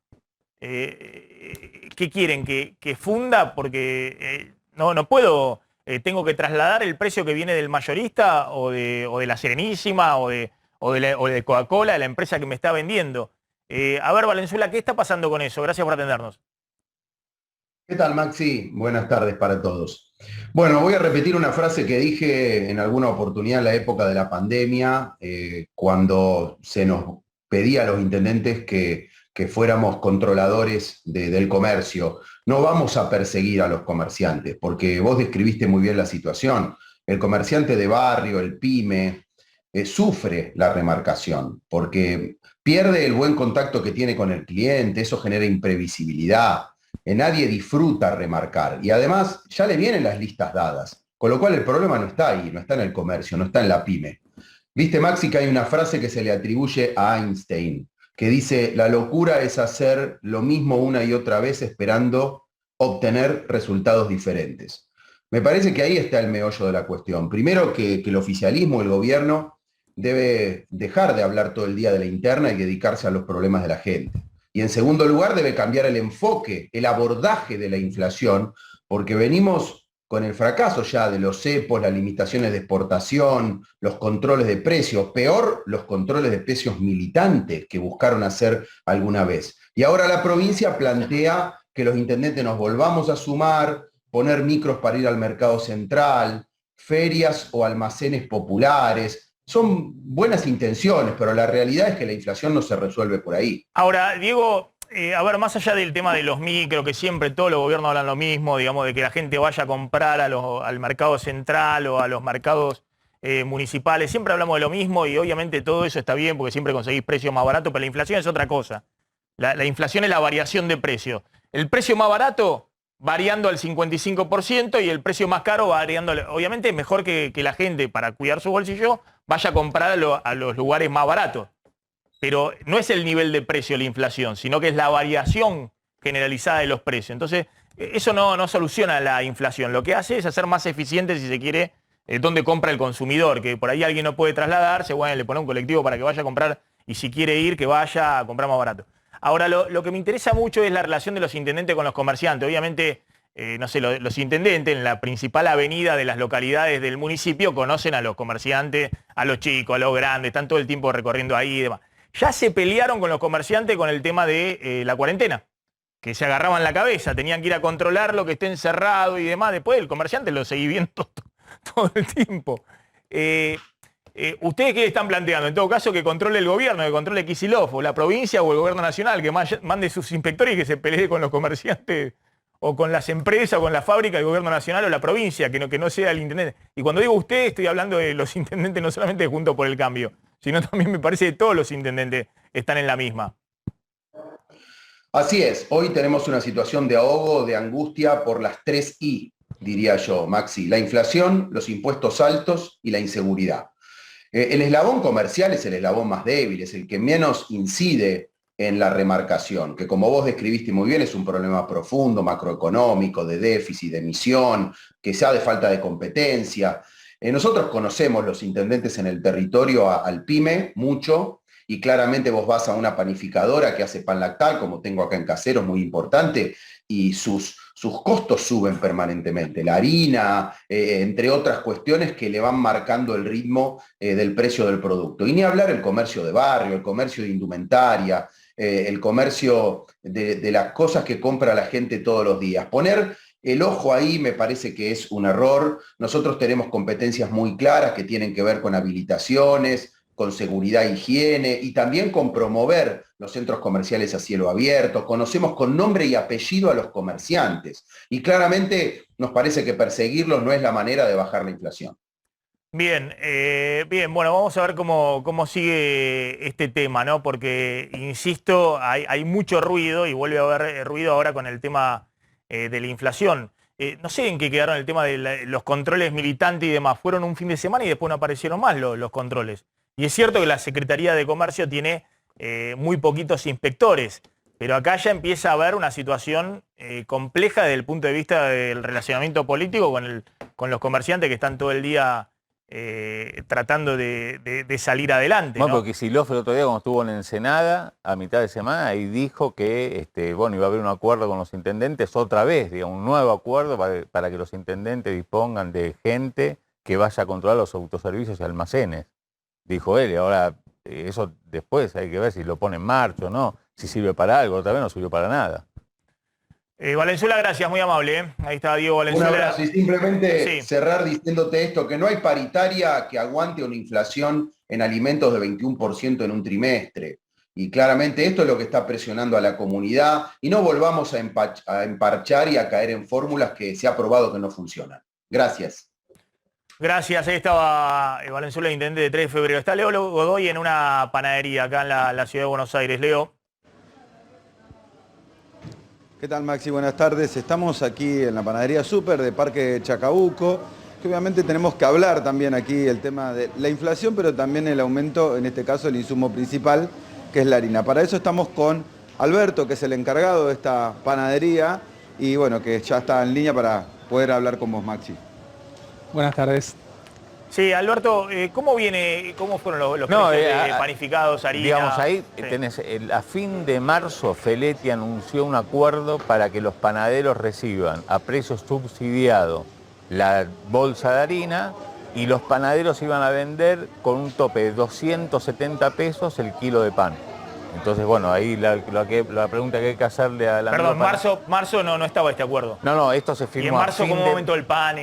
¿Qué quieren? ¿Que funda? Porque no puedo, tengo que trasladar el precio que viene del mayorista o de la Serenísima o de Coca-Cola, de la empresa que me está vendiendo. A ver, Valenzuela, ¿qué está pasando con eso? Gracias por atendernos. ¿Qué tal, Maxi? Buenas tardes para todos. Bueno, voy a repetir una frase que dije en alguna oportunidad en la época de la pandemia, cuando se nos pedía a los intendentes que fuéramos controladores del comercio. No vamos a perseguir a los comerciantes, porque vos describiste muy bien la situación. El comerciante de barrio, el pyme, sufre la remarcación, porque pierde el buen contacto que tiene con el cliente, eso genera imprevisibilidad. Nadie disfruta remarcar y además ya le vienen las listas dadas, con lo cual el problema no está ahí, no está en el comercio, no está en la pyme. Viste, Maxi, que hay una frase que se le atribuye a Einstein, que dice, la locura es hacer lo mismo una y otra vez esperando obtener resultados diferentes. Me parece que ahí está el meollo de la cuestión. Primero que el oficialismo, el gobierno, debe dejar de hablar todo el día de la interna y dedicarse a los problemas de la gente. Y en segundo lugar, debe cambiar el enfoque, el abordaje de la inflación, porque venimos con el fracaso ya de los cepos, las limitaciones de exportación, los controles de precios, peor los controles de precios militantes que buscaron hacer alguna vez. Y ahora la provincia plantea que los intendentes nos volvamos a sumar, poner micros para ir al mercado central, ferias o almacenes populares. Son buenas intenciones, pero la realidad es que la inflación no se resuelve por ahí. Ahora, Diego, a ver, más allá del tema de los micros, que siempre todos los gobiernos hablan lo mismo, digamos, de que la gente vaya a comprar al mercado central o a los mercados municipales, siempre hablamos de lo mismo y obviamente todo eso está bien porque siempre conseguís precios más baratos, pero la inflación es otra cosa. La inflación es la variación de precios. El precio más barato variando al 55% y el precio más caro variando. Obviamente es mejor que la gente, para cuidar su bolsillo, vaya a comprar a los lugares más baratos. Pero no es el nivel de precio la inflación, sino que es la variación generalizada de los precios. Entonces, eso no soluciona la inflación. Lo que hace es hacer más eficiente, si se quiere, dónde compra el consumidor, que por ahí alguien no puede trasladarse, bueno, le pone un colectivo para que vaya a comprar y si quiere ir, que vaya a comprar más barato. Ahora, lo que me interesa mucho es la relación de los intendentes con los comerciantes. Obviamente, no sé, los intendentes en la principal avenida de las localidades del municipio conocen a los comerciantes, a los chicos, a los grandes, están todo el tiempo recorriendo ahí y demás. Ya se pelearon con los comerciantes con el tema de la cuarentena, que se agarraban la cabeza, tenían que ir a controlar lo que esté encerrado y demás. Después el comerciante lo seguía viendo todo el tiempo. ¿Ustedes qué le están planteando? En todo caso, que controle el gobierno, que controle Kicillof, o la provincia o el gobierno nacional, que mande sus inspectores y que se pelee con los comerciantes o con las empresas o con la fábrica del gobierno nacional o la provincia, que no sea el intendente. Y cuando digo usted, estoy hablando de los intendentes no solamente de Juntos por el Cambio, sino también me parece que todos los intendentes están en la misma. Así es, hoy tenemos una situación de ahogo, de angustia por las 3 I, diría yo, Maxi. La inflación, los impuestos altos y la inseguridad. El eslabón comercial es el eslabón más débil, es el que menos incide en la remarcación, que como vos describiste muy bien es un problema profundo, macroeconómico, de déficit, de emisión, que sea de falta de competencia. Nosotros conocemos los intendentes en el territorio al PYME mucho, y claramente vos vas a una panificadora que hace pan lactal, como tengo acá en Caseros, muy importante, y sus costos suben permanentemente. La harina, entre otras cuestiones que le van marcando el ritmo del precio del producto. Y ni hablar el comercio de barrio, el comercio de indumentaria, el comercio de las cosas que compra la gente todos los días. Poner el ojo ahí me parece que es un error. Nosotros tenemos competencias muy claras que tienen que ver con habilitaciones, con seguridad e higiene y también con promover los centros comerciales a cielo abierto. Conocemos con nombre y apellido a los comerciantes y claramente nos parece que perseguirlos no es la manera de bajar la inflación. Bien, bueno, vamos a ver cómo sigue este tema, ¿no? Porque, insisto, hay mucho ruido y vuelve a haber ruido ahora con el tema de la inflación. No sé en qué quedaron el tema de los controles militantes y demás. Fueron un fin de semana y después no aparecieron más los controles. Y es cierto que la Secretaría de Comercio tiene muy poquitos inspectores, pero acá ya empieza a haber una situación compleja desde el punto de vista del relacionamiento político con los comerciantes que están todo el día tratando de salir adelante, ¿no? Bueno, porque Kicillof el otro día cuando estuvo en Ensenada, a mitad de semana, ahí dijo que bueno, iba a haber un acuerdo con los intendentes otra vez, digamos, un nuevo acuerdo para que los intendentes dispongan de gente que vaya a controlar los autoservicios y almacenes. Dijo él, y ahora eso después hay que ver si lo pone en marcha o no, si sirve para algo, otra vez no sirvió para nada. Valenzuela, gracias, muy amable. Ahí está Diego Valenzuela. Un abrazo y simplemente cerrar diciéndote esto, que no hay paritaria que aguante una inflación en alimentos de 21% en un trimestre. Y claramente esto es lo que está presionando a la comunidad y no volvamos a emparchar y a caer en fórmulas que se ha probado que no funcionan. Gracias. Gracias, ahí estaba Valenzuela, intendente de 3 de febrero. Está Leo Godoy en una panadería acá en la ciudad de Buenos Aires. Leo. ¿Qué tal, Maxi? Buenas tardes. Estamos aquí en la panadería Super de Parque Chacabuco, que obviamente tenemos que hablar también aquí el tema de la inflación, pero también el aumento, en este caso el insumo principal, que es la harina. Para eso estamos con Alberto, que es el encargado de esta panadería, y bueno, que ya está en línea para poder hablar con vos, Maxi. Buenas tardes. Sí, Alberto, ¿cómo fueron los precios de panificados, harina? Digamos, ahí tenés, a fin de marzo, Feletti anunció un acuerdo para que los panaderos reciban a precio subsidiado la bolsa de harina y los panaderos iban a vender con un tope de 270 pesos el kilo de pan. Entonces, bueno, ahí la pregunta que hay que hacerle a la... Perdón, marzo no estaba este acuerdo. No, esto se firmó. ¿Y en marzo cómo aumentó el pan?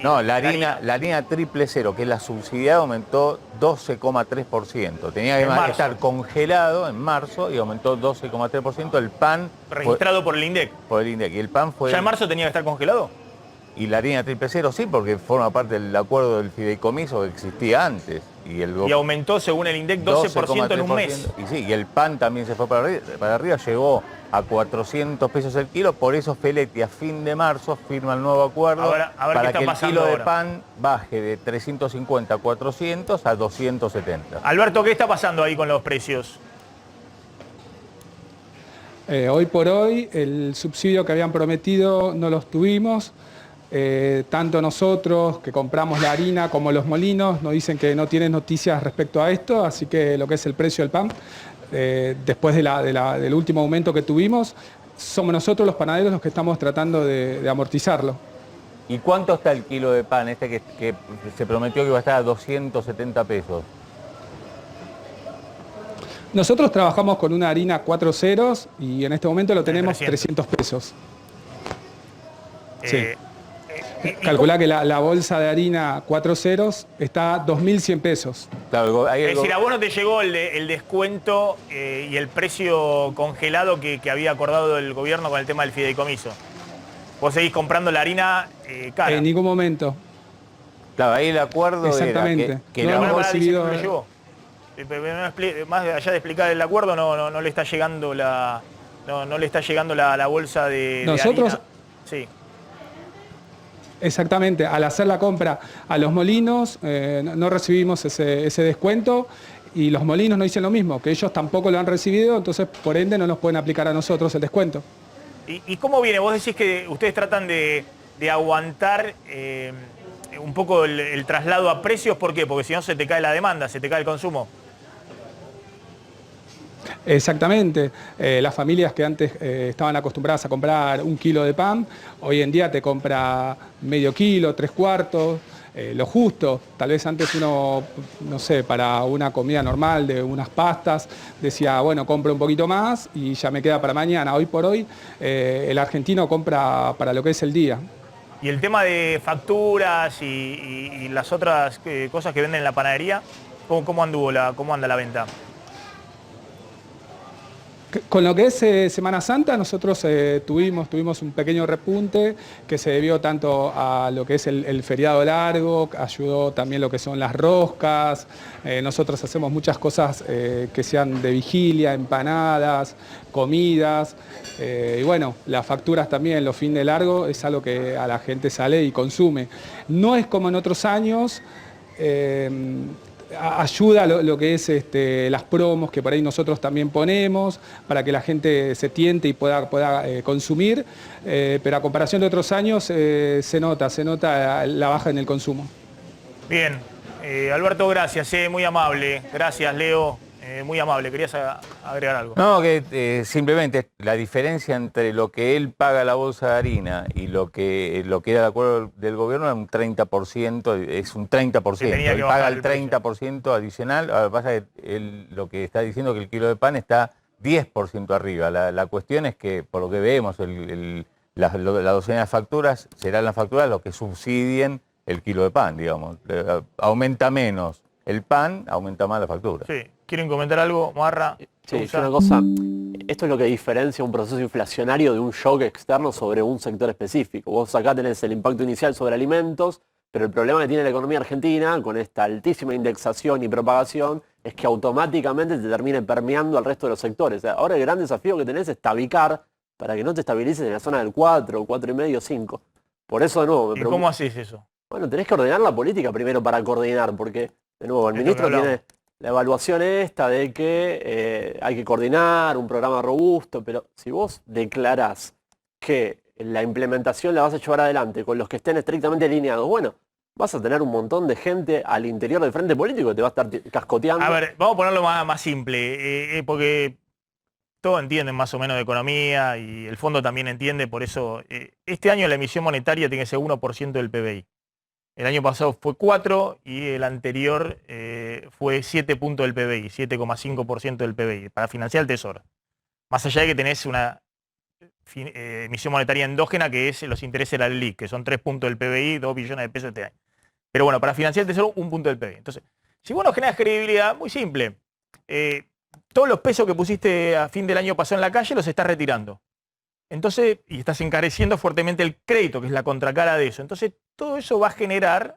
No, la harina 000, que es la subsidiada, aumentó 12,3%. Tenía que estar congelado en marzo y aumentó 12,3%. El pan... Registrado por el INDEC. Por el INDEC. Y el pan fue... ¿Ya en marzo tenía que estar congelado? Y la harina 000 sí, porque forma parte del acuerdo del fideicomiso que existía antes. Y aumentó, según el INDEC, 12% en un mes. Y sí, y el pan también se fue para arriba, llegó a 400 pesos el kilo, por eso Feletti a fin de marzo firma el nuevo acuerdo A ver para qué que está el kilo pasando de ahora. pan baje de 350 a 400 a 270. Alberto, ¿qué está pasando ahí con los precios? Hoy por hoy el subsidio que habían prometido no los tuvimos. Tanto nosotros que compramos la harina como los molinos nos dicen que no tienen noticias respecto a esto, así que lo que es el precio del pan, después del último aumento que tuvimos, somos nosotros los panaderos los que estamos tratando de amortizarlo. ¿Y cuánto está el kilo de pan este que se prometió que iba a estar a 270 pesos? Nosotros trabajamos con una harina 4 ceros y en este momento lo tenemos 300 pesos. Sí. Calculá que la bolsa de harina 4 ceros está a 2.100 pesos. Claro, Es decir, a vos no te llegó el descuento y el precio congelado que había acordado el gobierno con el tema del fideicomiso. Vos seguís comprando la harina cara. En ningún momento. Claro, ahí el acuerdo Exactamente. era que No la hemos recibido... No le llegó. Más allá de explicar el acuerdo, no le está llegando no le está llegando la bolsa de Nosotros... harina. Sí. Exactamente, al hacer la compra a los molinos no recibimos ese descuento y los molinos no dicen lo mismo, que ellos tampoco lo han recibido, entonces por ende no nos pueden aplicar a nosotros el descuento. ¿Y cómo viene? Vos decís que ustedes tratan de aguantar un poco el traslado a precios, ¿por qué? Porque si no se te cae la demanda, se te cae el consumo. Exactamente, las familias que antes estaban acostumbradas a comprar 1 kilo de pan, hoy en día te compra medio kilo, 3/4, lo justo. Tal vez antes uno, no sé, para una comida normal de unas pastas, decía, bueno, compro un poquito más y ya me queda para mañana. Hoy por hoy el argentino compra para lo que es el día. Y el tema de facturas y las otras cosas que venden en la panadería, ¿cómo anda la venta? Con lo que es Semana Santa, nosotros tuvimos un pequeño repunte que se debió tanto a lo que es el feriado largo, ayudó también lo que son las roscas, nosotros hacemos muchas cosas que sean de vigilia, empanadas, comidas, y bueno, las facturas también, los fines de largo, es algo que a la gente sale y consume. No es como en otros años, ayuda lo que es las promos que por ahí nosotros también ponemos para que la gente se tiente y pueda consumir, pero a comparación de otros años se nota la baja en el consumo. Bien, Alberto, gracias, muy amable. Gracias, Leo, muy amable. ¿Querías agregar algo? No, que simplemente la diferencia entre lo que él paga la bolsa de harina y lo que era el acuerdo del gobierno es un 30%, es un 30%. Él paga el 30% adicional. Lo que pasa es que él lo que está diciendo es que el kilo de pan está 10% arriba. La cuestión es que, por lo que vemos, la docena de facturas serán las facturas lo que subsidien el kilo de pan, digamos. Aumenta menos el pan, aumenta más la factura. Sí. ¿Quieren comentar algo, Marra? Sí, una cosa, esto es lo que diferencia un proceso inflacionario de un shock externo sobre un sector específico. Vos acá tenés el impacto inicial sobre alimentos, pero el problema que tiene la economía argentina con esta altísima indexación y propagación es que automáticamente te termine permeando al resto de los sectores. Ahora el gran desafío que tenés es tabicar para que no te estabilices en la zona del 4, 4,5, 5. Por eso, de nuevo, ¿Y cómo haces eso? Bueno, tenés que ordenar la política primero para coordinar, porque, de nuevo, el ministro tiene la evaluación esta de que hay que coordinar un programa robusto, pero si vos declarás que la implementación la vas a llevar adelante con los que estén estrictamente alineados, bueno, vas a tener un montón de gente al interior del frente político que te va a estar cascoteando. A ver, vamos a ponerlo más simple, porque todos entienden más o menos de economía y el fondo también entiende, por eso este año la emisión monetaria tiene que ser 1% del PBI. El año pasado fue 4 y el anterior fue 7 puntos del PBI, 7,5% del PBI, para financiar el Tesoro. Más allá de que tenés una emisión monetaria endógena que es los intereses de la LELIQ, que son 3 puntos del PBI, 2 billones de pesos este año. Pero bueno, para financiar el Tesoro, 1 punto del PBI. Entonces, si vos no generas credibilidad, muy simple. Todos los pesos que pusiste a fin del año pasado en la calle los estás retirando. Entonces, y estás encareciendo fuertemente el crédito, que es la contracara de eso. Entonces, todo eso va a generar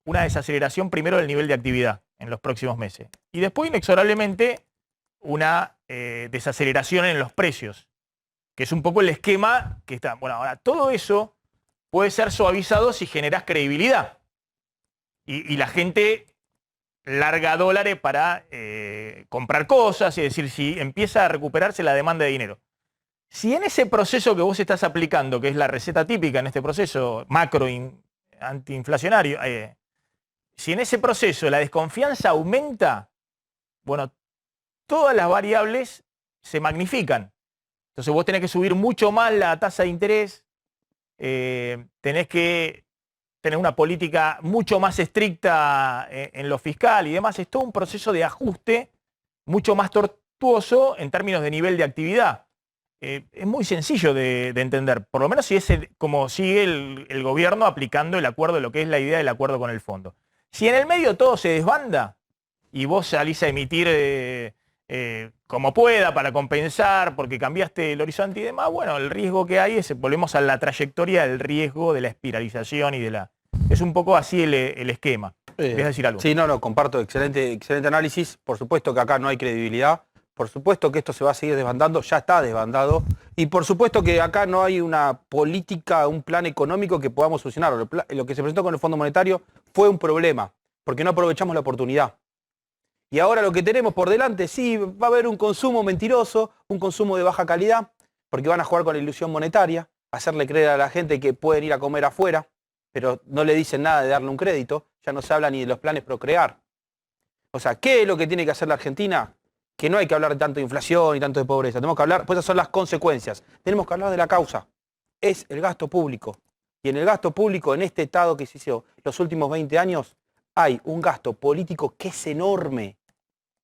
una desaceleración primero del nivel de actividad en los próximos meses. Y después, inexorablemente, una desaceleración en los precios, que es un poco el esquema que está. Bueno, ahora todo eso puede ser suavizado si generás credibilidad y la gente larga dólares para comprar cosas, es decir, si empieza a recuperarse la demanda de dinero. Si en ese proceso que vos estás aplicando, que es la receta típica en este proceso macro antiinflacionario, si en ese proceso la desconfianza aumenta, bueno, todas las variables se magnifican. Entonces vos tenés que subir mucho más la tasa de interés, tenés que tener una política mucho más estricta en lo fiscal y demás. Es todo un proceso de ajuste mucho más tortuoso en términos de nivel de actividad. Es muy sencillo de entender, por lo menos si es como sigue el gobierno aplicando el acuerdo, lo que es la idea del acuerdo con el fondo. Si en el medio todo se desbanda y vos salís a emitir como pueda para compensar porque cambiaste el horizonte y demás, bueno, el riesgo que hay es, volvemos a la trayectoria del riesgo, de la espiralización y de la... Es un poco así el esquema. ¿Querés decir algo? Sí, no, comparto, excelente análisis. Por supuesto que acá no hay credibilidad. Por supuesto que esto se va a seguir desbandando, ya está desbandado. Y por supuesto que acá no hay una política, un plan económico que podamos solucionar. Lo que se presentó con el Fondo Monetario fue un problema, porque no aprovechamos la oportunidad. Y ahora lo que tenemos por delante, sí, va a haber un consumo mentiroso, un consumo de baja calidad, porque van a jugar con la ilusión monetaria, hacerle creer a la gente que pueden ir a comer afuera, pero no le dicen nada de darle un crédito, ya no se habla ni de los planes Procrear. O sea, ¿qué es lo que tiene que hacer la Argentina? Que no hay que hablar tanto de inflación y tanto de pobreza, tenemos que hablar, pues esas son las consecuencias, tenemos que hablar de la causa, es el gasto público. Y en el gasto público, en este estado que se hizo los últimos 20 años, hay un gasto político que es enorme.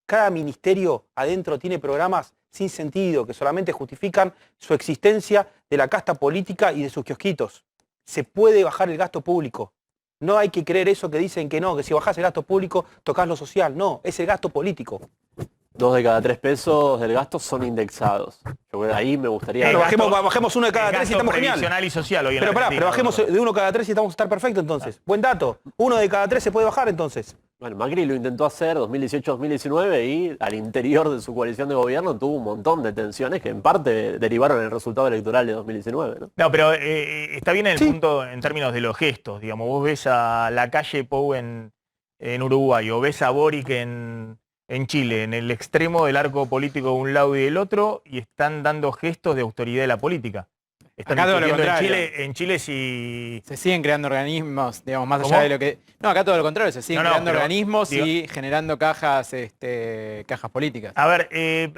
Cada ministerio adentro tiene programas sin sentido, que solamente justifican su existencia de la casta política y de sus kiosquitos. Se puede bajar el gasto público. No hay que creer eso que dicen que no, que si bajás el gasto público tocas lo social. No, es el gasto político. 2 de cada 3 pesos del gasto son indexados. Yo creo que ahí me gustaría... Pero bajemos 1 de cada 3 y estamos genial. Y social hoy en pero pará, Argentina, pero bajemos de 1 cada 3 y estamos a estar perfecto entonces. Buen dato. 1 de cada 3 se puede bajar entonces. Bueno, Macri lo intentó hacer 2018-2019 y al interior de su coalición de gobierno tuvo un montón de tensiones que en parte derivaron en el resultado electoral de 2019. No, pero está bien el punto en términos de los gestos. Digamos, vos ves a Lacalle Pou en Uruguay o ves a Boric en Chile, en el extremo del arco político de un lado y del otro, y están dando gestos de autoridad de la política. Están acá todo lo discutiendo contrario. en Chile si... Se siguen creando organismos, digamos, más ¿Cómo? allá de lo que... No, acá todo lo contrario, se siguen creando pero, organismos digo, y generando cajas políticas. A ver,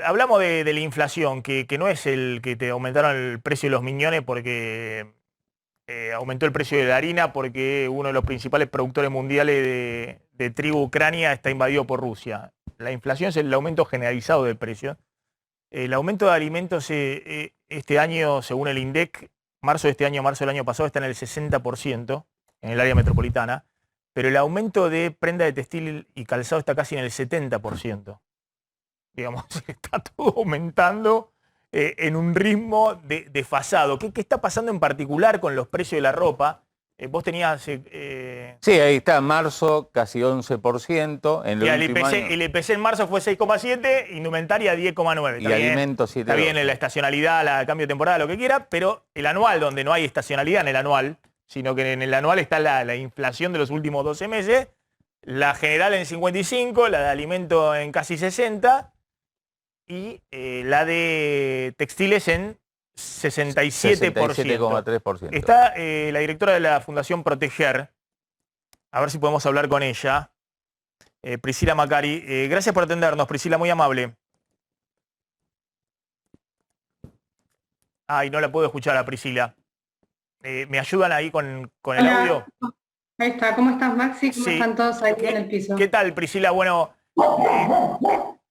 hablamos de la inflación, que no es el que te aumentaron el precio de los miñones porque aumentó el precio de la harina, porque uno de los principales productores mundiales de trigo, Ucrania, está invadido por Rusia. La inflación es el aumento generalizado del precio. El aumento de alimentos este año, según el INDEC, marzo de este año, marzo del año pasado, está en el 60% en el área metropolitana, pero el aumento de prenda de textil y calzado está casi en el 70%. Digamos, está todo aumentando en un ritmo desfasado. ¿Qué está pasando en particular con los precios de la ropa? Vos tenías... Sí, ahí está, marzo casi 11%. En el IPC en marzo fue 6,7, indumentaria 10,9. Y alimentos 7,2. Está bien en la estacionalidad, el cambio de temporada, lo que quiera, pero el anual, donde no hay estacionalidad en el anual, sino que en el anual está la inflación de los últimos 12 meses, la general en 55, la de alimento en casi 60 y la de textiles en 67%. 67,3%. Está la directora de la Fundación Proteger, a ver si podemos hablar con ella, Priscila Macari. Gracias por atendernos, Priscila, muy amable. Ay, no la puedo escuchar a Priscila. ¿Me ayudan ahí con el audio? Ahí está, ¿cómo estás, Maxi? ¿Cómo están todos ahí en el piso? ¿Qué tal, Priscila? Bueno,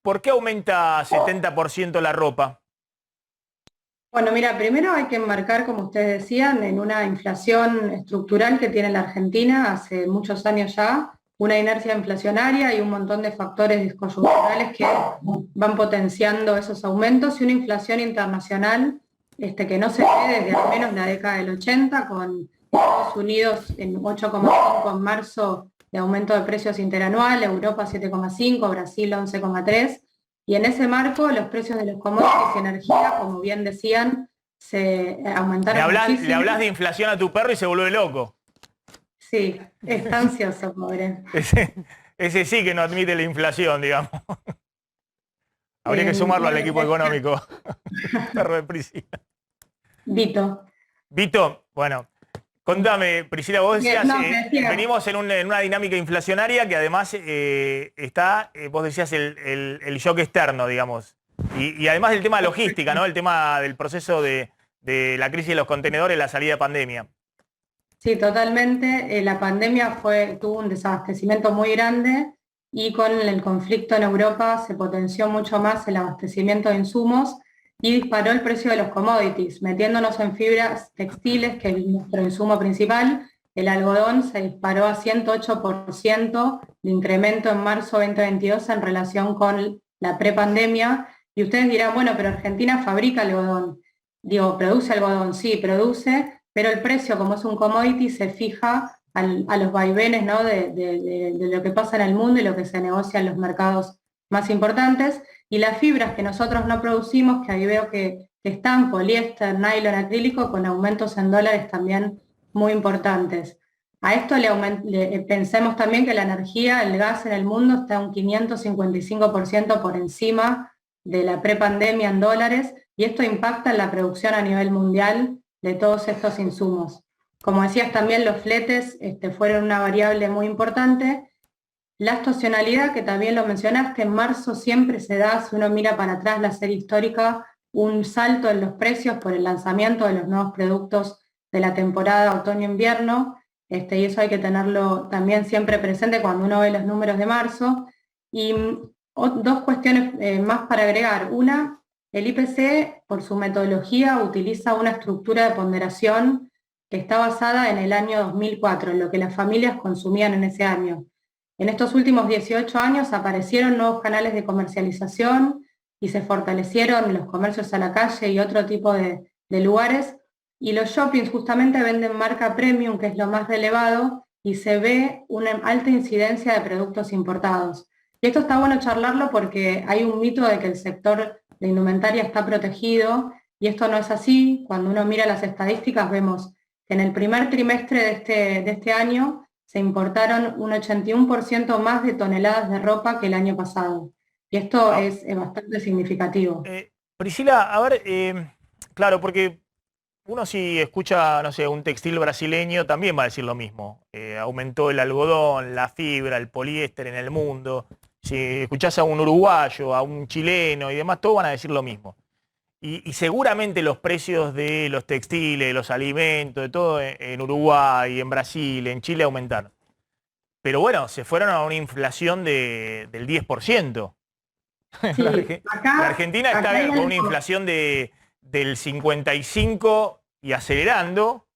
¿por qué aumenta 70% la ropa? Bueno, mira, primero hay que enmarcar, como ustedes decían, en una inflación estructural que tiene la Argentina hace muchos años ya, una inercia inflacionaria y un montón de factores coyunturales que van potenciando esos aumentos y una inflación internacional que no se ve desde al menos la década del 80, con Estados Unidos en 8,5 en marzo de aumento de precios interanual, Europa 7,5, Brasil 11,3. Y en ese marco los precios de los commodities y energía, como bien decían, se aumentaron muchísimo. Le hablas de inflación a tu perro y se vuelve loco. Sí, está ansioso, pobre. Ese sí que no admite la inflación, digamos. Habría que sumarlo al equipo económico. Perro de Priscila. Vito. Vito, bueno, contame, Priscila, vos decías, venimos en una dinámica inflacionaria que además está, vos decías, el shock externo, digamos. Y además el tema de logística, ¿no? El tema del proceso de la crisis de los contenedores, la salida de pandemia. Sí, totalmente. La pandemia tuvo un desabastecimiento muy grande y con el conflicto en Europa se potenció mucho más el abastecimiento de insumos y disparó el precio de los commodities, metiéndonos en fibras textiles, que es nuestro insumo principal. El algodón se disparó a 108% de incremento en marzo 2022 en relación con la prepandemia. Y ustedes dirán, bueno, pero Argentina fabrica algodón. Digo, produce algodón, sí, produce, pero el precio, como es un commodity, se fija a los vaivenes, ¿no? de lo que pasa en el mundo y lo que se negocia en los mercados más importantes. Y las fibras que nosotros no producimos, que ahí veo que están, poliéster, nylon, acrílico, con aumentos en dólares también muy importantes. A esto pensemos también que la energía, el gas en el mundo está un 555% por encima de la prepandemia en dólares, y esto impacta en la producción a nivel mundial de todos estos insumos. Como decías también, los fletes fueron una variable muy importante. La estacionalidad, que también lo mencionaste, en marzo siempre se da, si uno mira para atrás la serie histórica, un salto en los precios por el lanzamiento de los nuevos productos de la temporada otoño-invierno, y eso hay que tenerlo también siempre presente cuando uno ve los números de marzo. Y dos cuestiones más para agregar. Una, el IPC, por su metodología, utiliza una estructura de ponderación que está basada en el año 2004, en lo que las familias consumían en ese año. En estos últimos 18 años aparecieron nuevos canales de comercialización y se fortalecieron los comercios a la calle y otro tipo de lugares, y los shoppings justamente venden marca premium, que es lo más relevado, y se ve una alta incidencia de productos importados. Y esto está bueno charlarlo porque hay un mito de que el sector de indumentaria está protegido, y esto no es así. Cuando uno mira las estadísticas vemos que en el primer trimestre de este año se importaron un 81% más de toneladas de ropa que el año pasado. Y esto es bastante significativo. Priscila, a ver, claro, porque uno si escucha, no sé, un textil brasileño también va a decir lo mismo. Aumentó el algodón, la fibra, el poliéster en el mundo. Si escuchás a un uruguayo, a un chileno y demás, todos van a decir lo mismo. Y seguramente los precios de los textiles, los alimentos, de todo en Uruguay, en Brasil, en Chile aumentaron. Pero bueno, se fueron a una inflación del 10%. Sí, la Argentina está con una inflación del 55% y acelerando,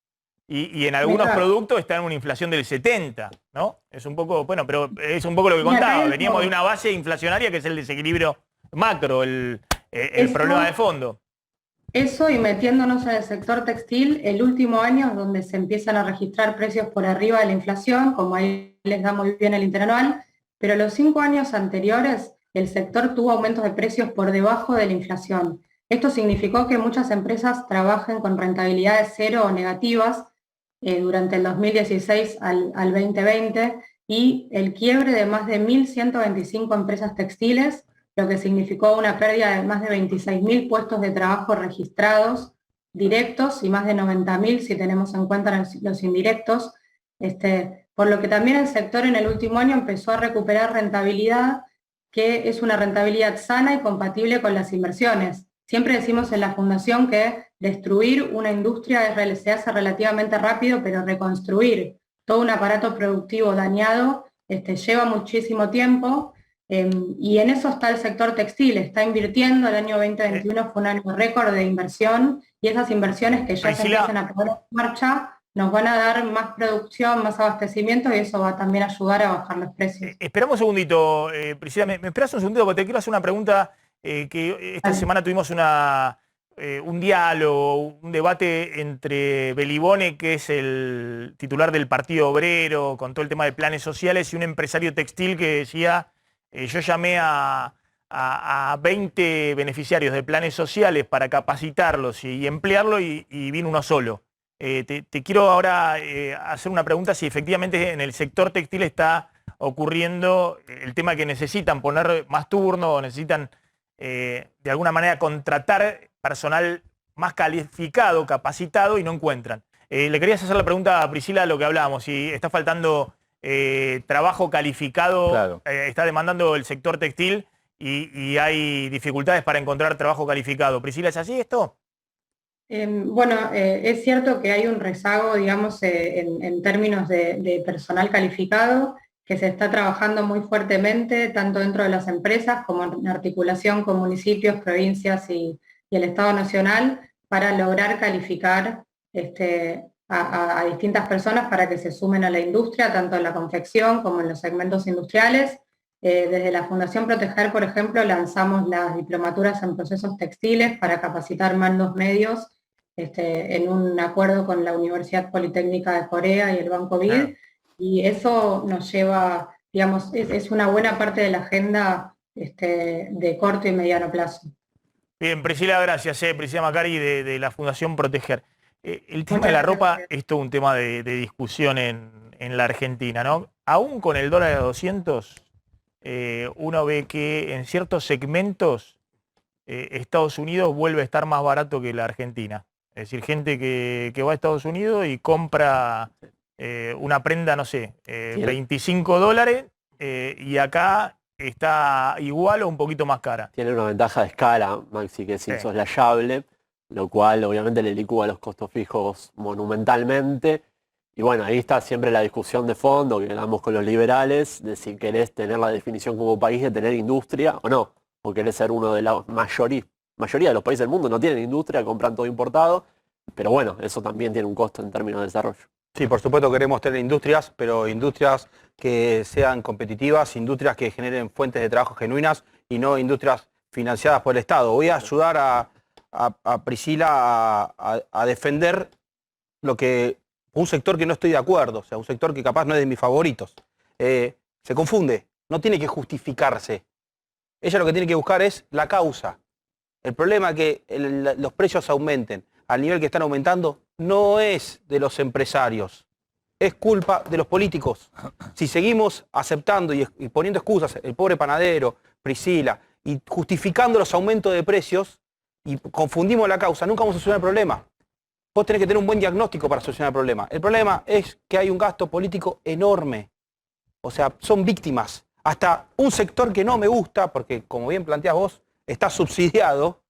y en algunos productos está en una inflación del 70%, ¿no? Es un poco, bueno, pero es un poco lo que contaba. Veníamos de una base inflacionaria que es el desequilibrio macro, el problema de fondo. Eso, y metiéndonos en el sector textil, el último año es donde se empiezan a registrar precios por arriba de la inflación, como ahí les da muy bien el interanual, pero los 5 años anteriores el sector tuvo aumentos de precios por debajo de la inflación. Esto significó que muchas empresas trabajen con rentabilidades cero o negativas durante el 2016 al 2020, y el quiebre de más de 1.125 empresas textiles, lo que significó una pérdida de más de 26.000 puestos de trabajo registrados directos y más de 90.000 si tenemos en cuenta los indirectos, por lo que también el sector en el último año empezó a recuperar rentabilidad, que es una rentabilidad sana y compatible con las inversiones. Siempre decimos en la Fundación que destruir una industria se hace relativamente rápido, pero reconstruir todo un aparato productivo dañado lleva muchísimo tiempo. Y en eso está el sector textil, está invirtiendo. El año 2021 fue un año récord de inversión, y esas inversiones que ya se empiezan a poner en marcha nos van a dar más producción, más abastecimiento, y eso va a también ayudar a bajar los precios. Esperamos un segundito, Priscila, ¿me esperas un segundito? Porque te quiero hacer una pregunta que esta semana tuvimos un diálogo, un debate entre Belibone, que es el titular del Partido Obrero, con todo el tema de planes sociales, y un empresario textil que decía... yo llamé a a 20 beneficiarios de planes sociales para capacitarlos y emplearlo y vino uno solo. Te quiero ahora hacer una pregunta si efectivamente en el sector textil está ocurriendo el tema que necesitan poner más turno o necesitan de alguna manera contratar personal más calificado, capacitado y no encuentran. Le querías hacer la pregunta a Priscila, lo que hablábamos, si está faltando trabajo calificado, Claro. está demandando el sector textil y hay dificultades para encontrar trabajo calificado. Priscila, ¿es así esto? Bueno, es cierto que hay un rezago, digamos, en términos de personal calificado, que se está trabajando muy fuertemente, tanto dentro de las empresas como en articulación con municipios, provincias y el Estado Nacional, para lograr calificar a distintas personas para que se sumen a la industria, tanto en la confección como en los segmentos industriales. Desde la Fundación Proteger, por ejemplo, lanzamos las diplomaturas en procesos textiles para capacitar mandos medios en un acuerdo con la Universidad Politécnica de Corea y el Banco BID, Claro. y eso nos lleva, digamos, es una buena parte de la agenda de corto y mediano plazo. Bien, Priscila, gracias. Priscila Macari de la Fundación Proteger. El tema de la ropa es todo un tema de discusión en la Argentina, ¿no? Aún con el dólar a 200, uno ve que en ciertos segmentos Estados Unidos vuelve a estar más barato que la Argentina. Es decir, gente que va a Estados Unidos y compra una prenda, no sé, $25 y acá está igual o un poquito más cara. Tiene una ventaja de escala, Maxi, que es insoslayable, lo cual obviamente le licúa los costos fijos monumentalmente. Y bueno, ahí está siempre la discusión de fondo que damos con los liberales, de si querés tener la definición como país de tener industria o no, o querés ser uno de la mayoría de los países del mundo no tienen industria, compran todo importado, pero bueno, eso también tiene un costo en términos de desarrollo. Sí, por supuesto queremos tener industrias, pero industrias que sean competitivas, industrias que generen fuentes de trabajo genuinas y no industrias financiadas por el Estado. Voy a ayudar a Priscila a defender un sector que no estoy de acuerdo, o sea, un sector que capaz no es de mis favoritos. Se confunde, no tiene que justificarse. Ella lo que tiene que buscar es la causa. El problema es que los precios aumenten al nivel que están aumentando no es de los empresarios, es culpa de los políticos. Si seguimos aceptando y poniendo excusas, el pobre panadero, Priscila, y justificando los aumentos de precios y confundimos la causa, nunca vamos a solucionar el problema. Vos tenés que tener un buen diagnóstico para solucionar el problema. El problema es que hay un gasto político enorme. O sea, son víctimas. Hasta un sector que no me gusta, porque como bien planteás vos, está subsidiado,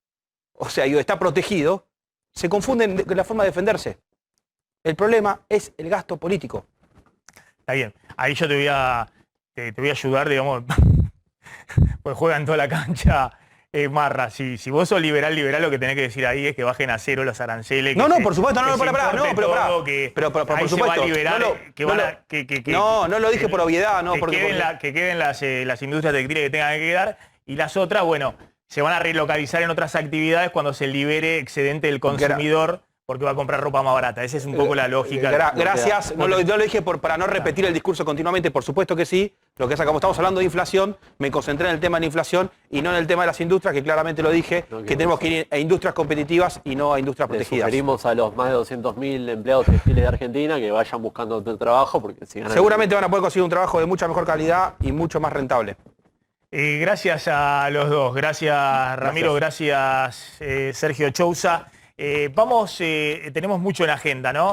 o sea, y está protegido, se confunden de la forma de defenderse. El problema es el gasto político. Está bien. Ahí yo te voy a ayudar, digamos, pues juegan toda la cancha Marra. Si vos sos liberal, lo que tenés que decir ahí es que bajen a cero los aranceles. No, por supuesto, no, por supuesto. No lo dije por obviedad, no. Que queden las industrias textiles que tengan que quedar y las otras, bueno, se van a relocalizar en otras actividades cuando se libere excedente del consumidor porque va a comprar ropa más barata. Esa es un poco la lógica. Gracias. No lo dije para no repetir el discurso continuamente. Por supuesto que sí. Lo que es, como estamos hablando de inflación, me concentré en el tema de la inflación y no en el tema de las industrias, que claramente lo dije, que tenemos que ir a industrias competitivas y no a industrias protegidas. Sugerimos a los más de 200.000 empleados textiles de Argentina que vayan buscando otro trabajo, porque si ganan... Seguramente van a poder conseguir un trabajo de mucha mejor calidad y mucho más rentable. Gracias a los dos. Gracias Ramiro, gracias Sergio Chousa. Tenemos mucho en agenda, ¿no?